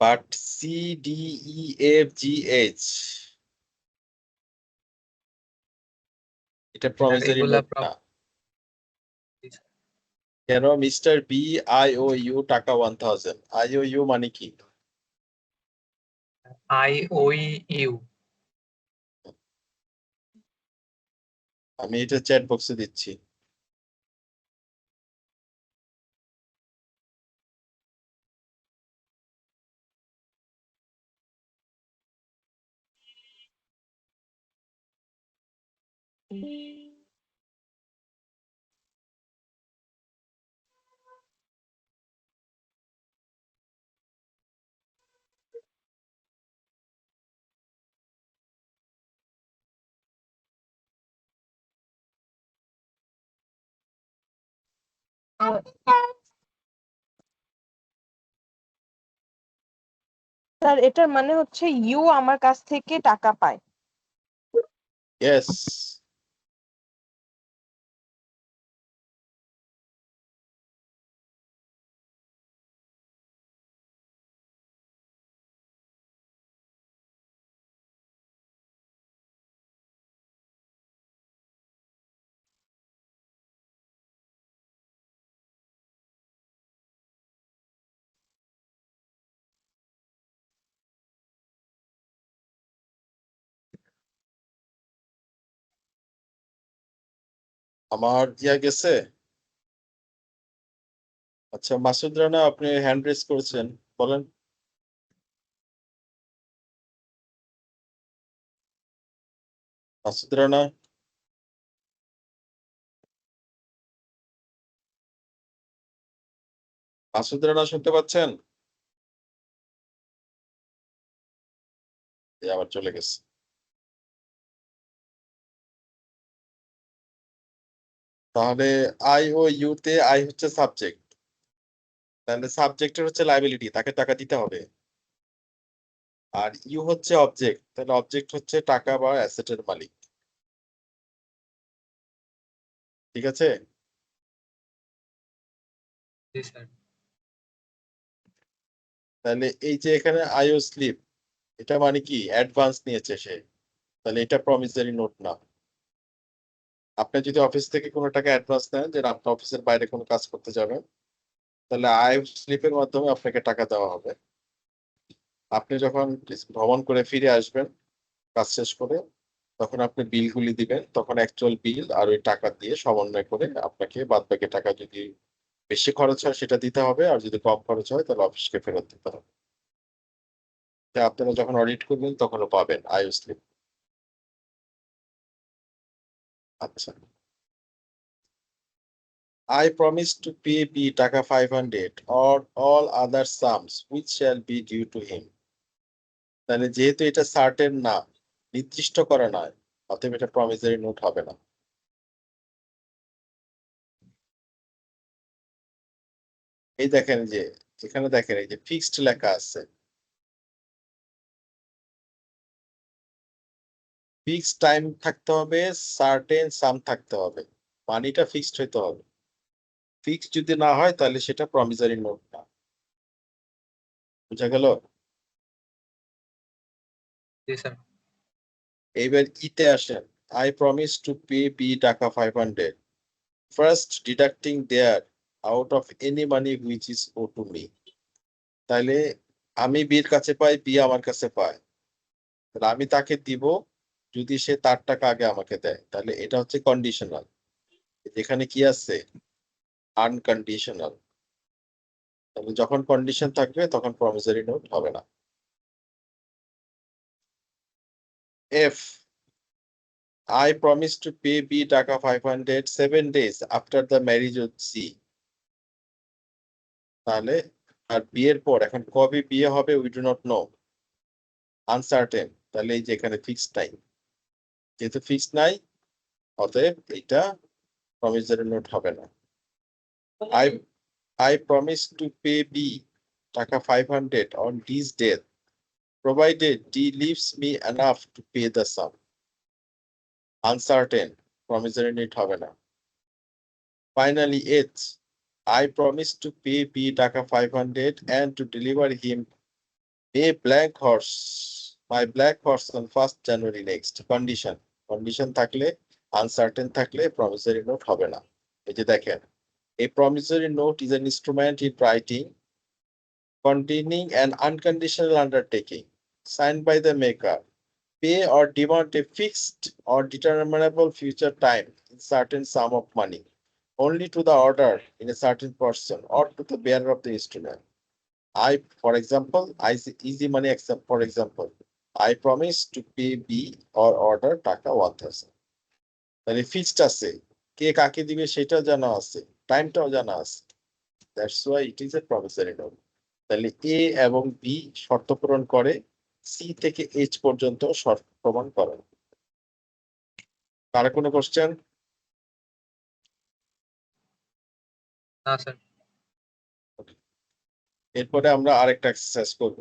But C, D, E, F, G, H এটা প্রমিসারি এগুলা নোট না। কেন? Mister B I O U টাকা 1000। I O you মানে কি? IOU। আমি এটা চ্যাট বক্সে দিচ্ছি। স্যার এটার মানে হচ্ছে ইউ আমার কাছ থেকে টাকা পায়। ইয়েস। আমার দিয়া গেছে? আচ্ছা, মাসুদ রানা, আপনি হ্যান্ড রেজ করেছেন, বলেন। মাসুদ রানা, মাসুদ রানা শুনতে পাচ্ছেন? আবার চলে গেছে। তাহলে আই ও ইউ তে আই হচ্ছে সাবজেক্ট, তাহলে সাবজেক্টের হচ্ছে লাইবিলিটি, তাকে টাকা দিতে হবে। আর ইউ হচ্ছে অবজেক্ট, তাহলে অবজেক্ট হচ্ছে টাকা বা অ্যাসেটের মালিক। ঠিক আছে? জি স্যার। তাহলে এই যে এখানে আইও স্লিপ, এটা মানে কি অ্যাডভান্স নিয়েছে সে, তাহলে এটা প্রমিসারি নোট না। আপনি যদি অফিস থেকে কোনো টাকা অ্যাডভান্স নেন, যে আপনি অফিসের বাইরে কোনো কাজ করতে যাবেন, তাহলে আই স্লিপের মাধ্যমে আপনাকে টাকা দেওয়া হবে। আপনি যখন ভ্রমণ করে ফিরে আসবেন কাজ শেষ করে, তখন আপনি বিলগুলি দিবেন, তখন অ্যাকচুয়াল বিল আর ওই টাকা দিয়ে সমন্বয় করে আপনাকে বাদবাকি টাকা, যদি বেশি খরচ হয় সেটা দিতে হবে, আর যদি কম খরচ হয় তাহলে অফিসকে ফেরত দিতে হবে। তা আপনারা যখন অডিট করবেন তখনও পাবেন আইও স্লিপ। আচ্ছা, I promise to pay B টাকা 500 or all other sums which shall be due to him. তাহলে যেহেতু এটা সার্টেন না, নির্দিষ্ট করা নয়, অতএব এটা প্রমিসারি নোট হবে না। এই দেখেন যে এখানে দেখেন এই যে ফিক্সড লেখা আছে, ফিক্সড টাইম থাকতে হবে, সার্টেন সাম থাকতে হবে, মানিটা ফিক্সড হইতে হবে। ফিক্সড যদি না হয় তাহলে সেটা প্রমিসারি নোট না। বুঝা গেল? জি স্যার। এইবার ইতে আসেন, I promise to pay B টাকা 500, first deducting thereout of any money which is owe to me. তাহলে আমি বির কাছে পাই, বি আমার কাছে পায়, তাহলে আমি তাকে দিব যদি সে তার টাকা আগে আমাকে দেয়, তাহলে এটা হচ্ছে কন্ডিশনাল। এখানে কি আছে? আনকন্ডিশনাল। তাহলে যখন কন্ডিশন থাকবে তখন প্রমিসারি নোট হবে না। F, I promise to pay B টাকা 500 7 days after the marriage of C. তাহলে আর বিয়ের পর, এখন কবে বিয়ে হবে we do not know, uncertain. তাহলে এই যে এখানে ফিক্সড নাই, যেহেতু ফিক্সড নাই অতএব এটা প্রমিসারি নোট হবে না। I I promise to pay B টাকা 500 on D's death provided D leaves me enough to pay the sum. Uncertain, promissory note হবে না। Finally, H, I promise to pay B টাকা 500 and to deliver him a blank horse, my black horse on 1st January next. Condition, condition থাকলে, uncertain থাকলে promissory note হবে না। এই যে দেখেন, a promissory note is an instrument in writing containing an unconditional undertaking signed by the maker, pay or demand a fixed or determinable future time in certain sum of money only to the order in a certain person or to the bearer of the instrument. I, for example, easy money except, for example, I promise to pay B or order টাকা 1000. তাহলে fixed আছে, কে কাকে দিবে সেটাও জানা আছে, টাইমটাও জানা আছে। That's why it is a promissory note. তাহলে এ এবং বি শর্ত পূরণ করে, সি থেকে এইচ পর্যন্ত শর্ত প্রমাণ করে। কার কোনো কোশ্চেন? না স্যার। এরপরে আমরা আরেকটা এক্সারসাইজ করব।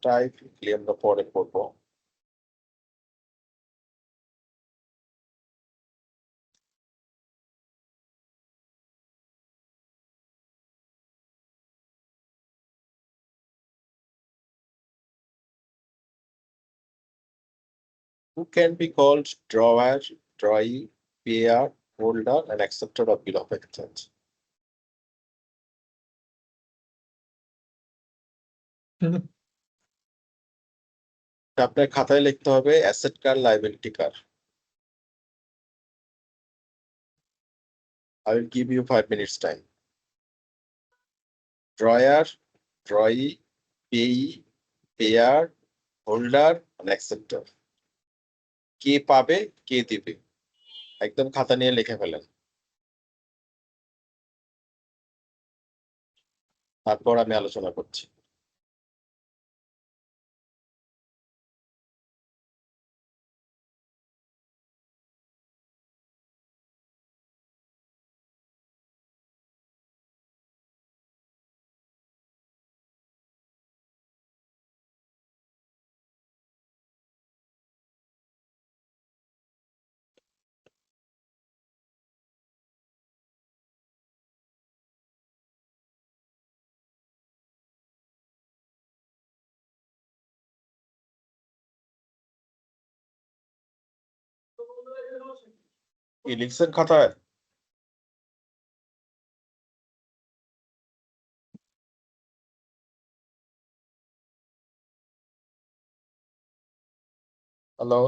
টাইপলি আমরা পরে পড়বো। Who can be called drawer, drawee, payer, holder, and acceptor of bill of exchange? আপনার খাতায় লিখতে হবে asset car, liability car. I will give you 5 minutes time. Drawer, drawee, payee, payer, holder, and acceptor. কে পাবে, কে দিবে, একদম খাতা নিয়ে লিখে ফেলেন। তারপর আমি আলোচনা করছি। কি লিখছেন খাতায়? হ্যালো,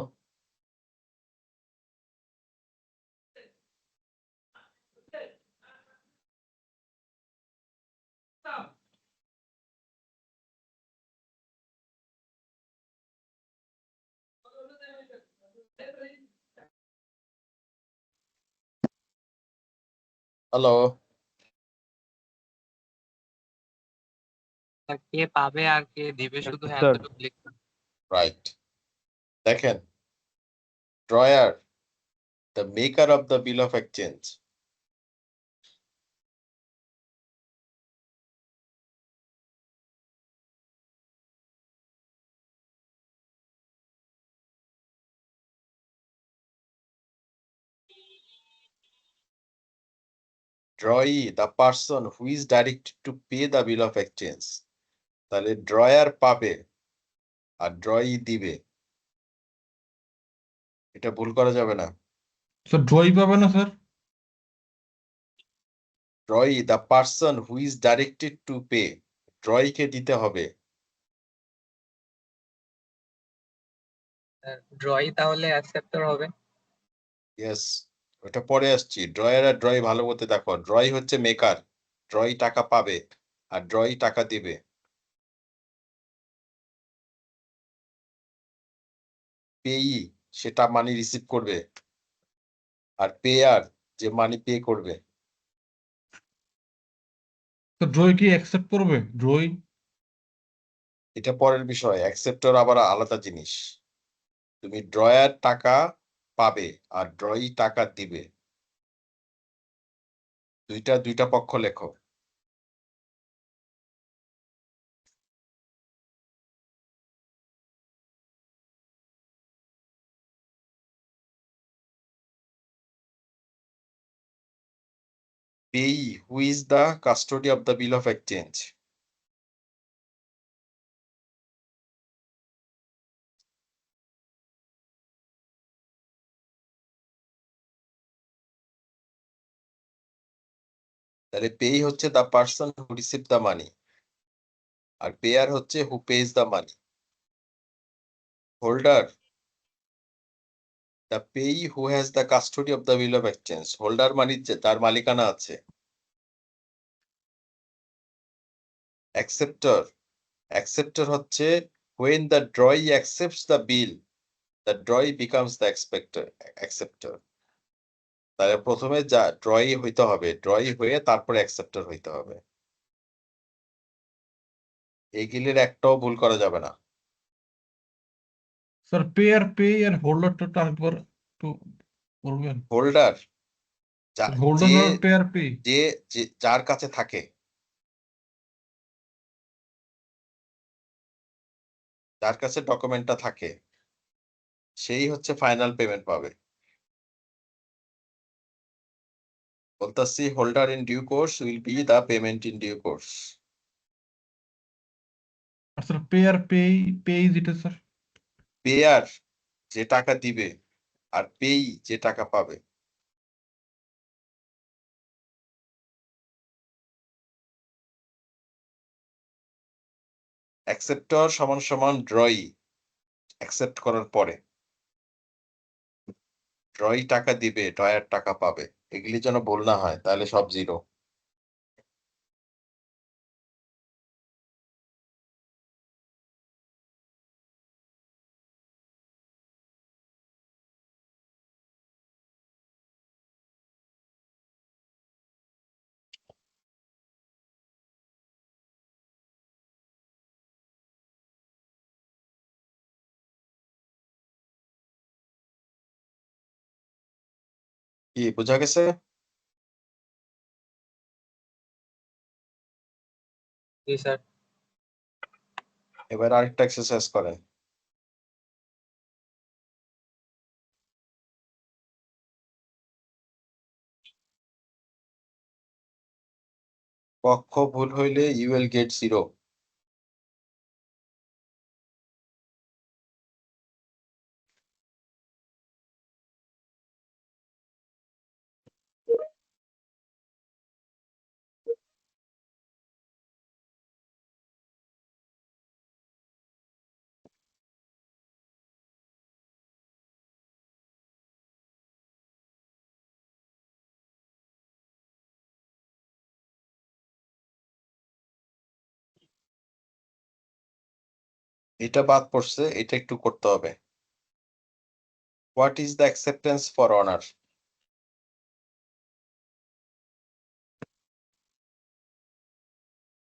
হ্যালো, কে পাবে আর কে দিবে শুধু Sir. এতটুকু লিখতে হবে। রাইট। দেখেন, drawer, the maker of the bill of exchange. Drawee, the person who is directed to pay the bill of exchange. তাহলে ড্রয়ার পাবে আর ড্রয়ি দিবে, এটা ভুল করা যাবে না। স্যার ড্রই পাবে না sir? Drawee, the person who is directed to pay. ড্রয়িকে দিতে হবে। ড্রই তাহলে অ্যাকসেপ্টর হবে। ইয়েস, ওটা পরে আসছি। ড্রয়ার আর ড্রয়ি ভালো মতো দেখো। ড্রয়ি হচ্ছে মেকার, ড্রয়ি টাকা পাবে আর ড্রয়ি টাকা দিবে। পেয়ি, সেটা মানি রিসিভ করবে, আর পেয়ার, যে মানি পে করবে। তো ড্রই কি অ্যাকসেপ্ট করবে? ড্রই এটা পরের বিষয়, অ্যাকসেপ্টর আবার আলাদা জিনিস। তুমি ড্রয়ার টাকা পাবে আর ড্রয়ি টাকা দিবে, দুইটা পক্ষ লেখো। Payee, who is the custody of the bill of exchange? তাহলে পেই হচ্ছে the person who receive the money, আর পেয়ার হচ্ছে who pays the money. Holder, the payee who has the custody of the bill of exchange. Holder মানে তার মালিকানা আছে। Acceptor, acceptor হচ্ছে when the drawee accepts the bill, the drawee becomes the acceptor. তাহলে প্রথমে যা ড্রয়ি হইতে হবে, ড্রয়ি হয়ে তারপরে অ্যাকসেপ্টর হইতে হবে। এইগুলির একটাও ভুল করা যাবে না। স্যার পে আর হোল্ডারটা আরেকবার একটু বলবেন? হোল্ডার, হোল্ডার আর পে আর পে যে যার কাছে থাকে, যার কাছে ডকুমেন্টটা থাকে সেই হচ্ছে ফাইনাল পেমেন্ট পাবে। বলতাছি holder in due course will be the payment in due course. আর স্যার পে আর পে যেটা স্যার পেয়ার যে টাকা দিবে আর পেই যে টাকা পাবে। অ্যাকসেপ্টর সমান সমান ড্রই অ্যাকসেপ্ট করার পরে ড্রই টাকা দিবে ড্রয়ার টাকা পাবে, এগুলি যেন ভুল না হয়, তাহলে সব জিরো। কি বোঝা গেছে? জি স্যার। এবার আরেকটা এক্সারসাইজ করেন। পক্ষ ভুল হইলে ইউ উইল গেট 0। এটা বাদ পড়ছে, এটা একটু করতে হবে। What is the acceptance for honour?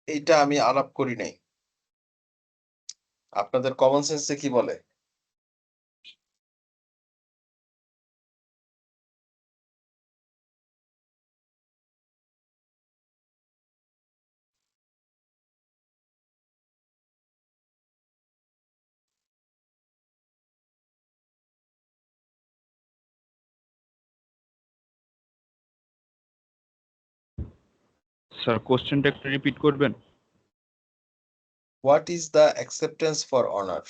এইটা আমি আলাপ করি নাই, আপনাদের কমন সেন্সে কি বলে? স্যার কোশ্চেনটা একটু রিপিট করবেন? What is the acceptance for honour?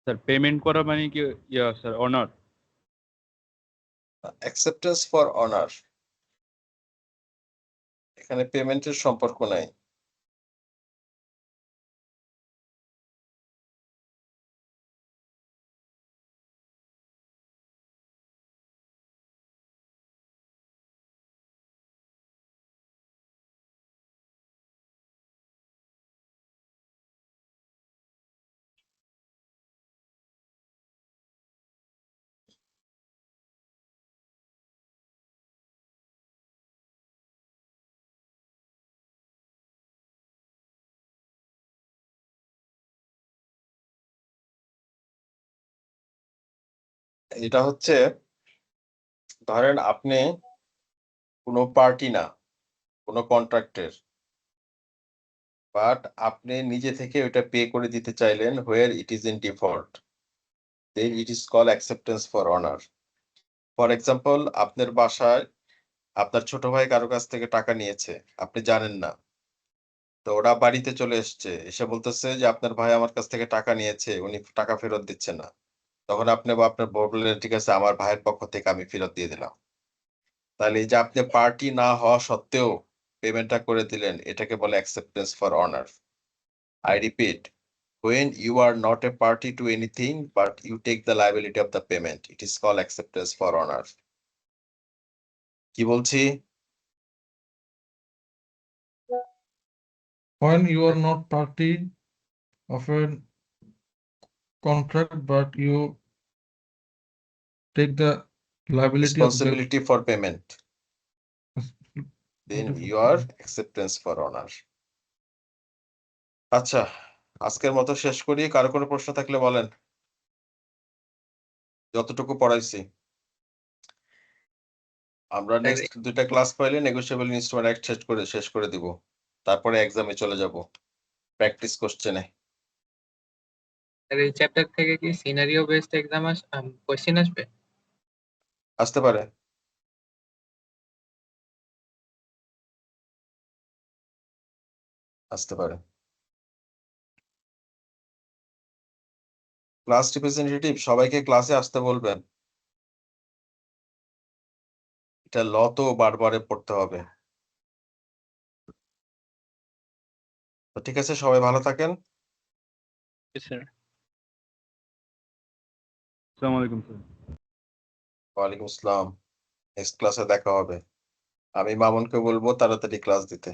Sir payment করা মানে কি sir honour? Acceptance for honour, এখানে পেমেন্টের সম্পর্ক নাই। এটা হচ্ছে, ধরেন আপনি কোনো পার্টি না, কোনো কন্ট্রাক্টের, বাট আপনি নিজে থেকে ওটা পে করে দিতে চাইলেন, where it is in default, then it is call acceptance for honour. For example, আপনার বাসায় আপনার ছোট ভাই কারো কাছ থেকে টাকা নিয়েছে, আপনি জানেন না, তো ওরা বাড়িতে চলে এসছে, এসে বলতেছে যে আপনার ভাই আমার কাছ থেকে টাকা নিয়েছে, উনি টাকা ফেরত দিচ্ছে না। তখন আপনি বা আপনার বউ বললেন, ঠিক আছে আমার ভাইয়ের পক্ষ থেকে আমি ফেরত দিয়ে দিলাম। তাহলে এই যে আপনি পার্টি না হওয়া সত্ত্বেও পেমেন্টটা করে দিলেন, এটাকে বলে acceptance for honour. I repeat, when you are not a party to anything but you take the liability of the payment, it is called acceptance for honor. কি বলছি? when you are not party of a contract but you take the liability of the Responsibility for payment in your acceptance for honor. আচ্ছা, আজকের মতো শেষ করি। কারো কোনো প্রশ্ন থাকলে বলেন। যতটুকু পড়াইছি আমরা স্যার, নেক্সট 2টা ক্লাস পাইলে নেগোশিয়েবল ইনস্ট্রুমেন্ট অ্যাক্ট শেষ করে দিব। তারপরে এক্সামে চলে যাব প্র্যাকটিস কোশ্চেনে। স্যার এই চ্যাপ্টার থেকে কি সিনারিও বেসড এক্সাম কোশ্চেন আসবে? আসতে পারে। আসতে পারে। ক্লাস রিপ্রেজেন্টেটিভ সবাইকে ক্লাসে আসতে বলবেন। এটা ল তো বারবারে পড়তে হবে। তো ঠিক আছে, সবাই ভালো থাকেন। স্যার আসসালামু আলাইকুম স্যার। ওয়ালাইকুম আসসালাম। নেক্সট ক্লাসে দেখা হবে। আমি মামুনকে বলবো তাড়াতাড়ি ক্লাস দিতে।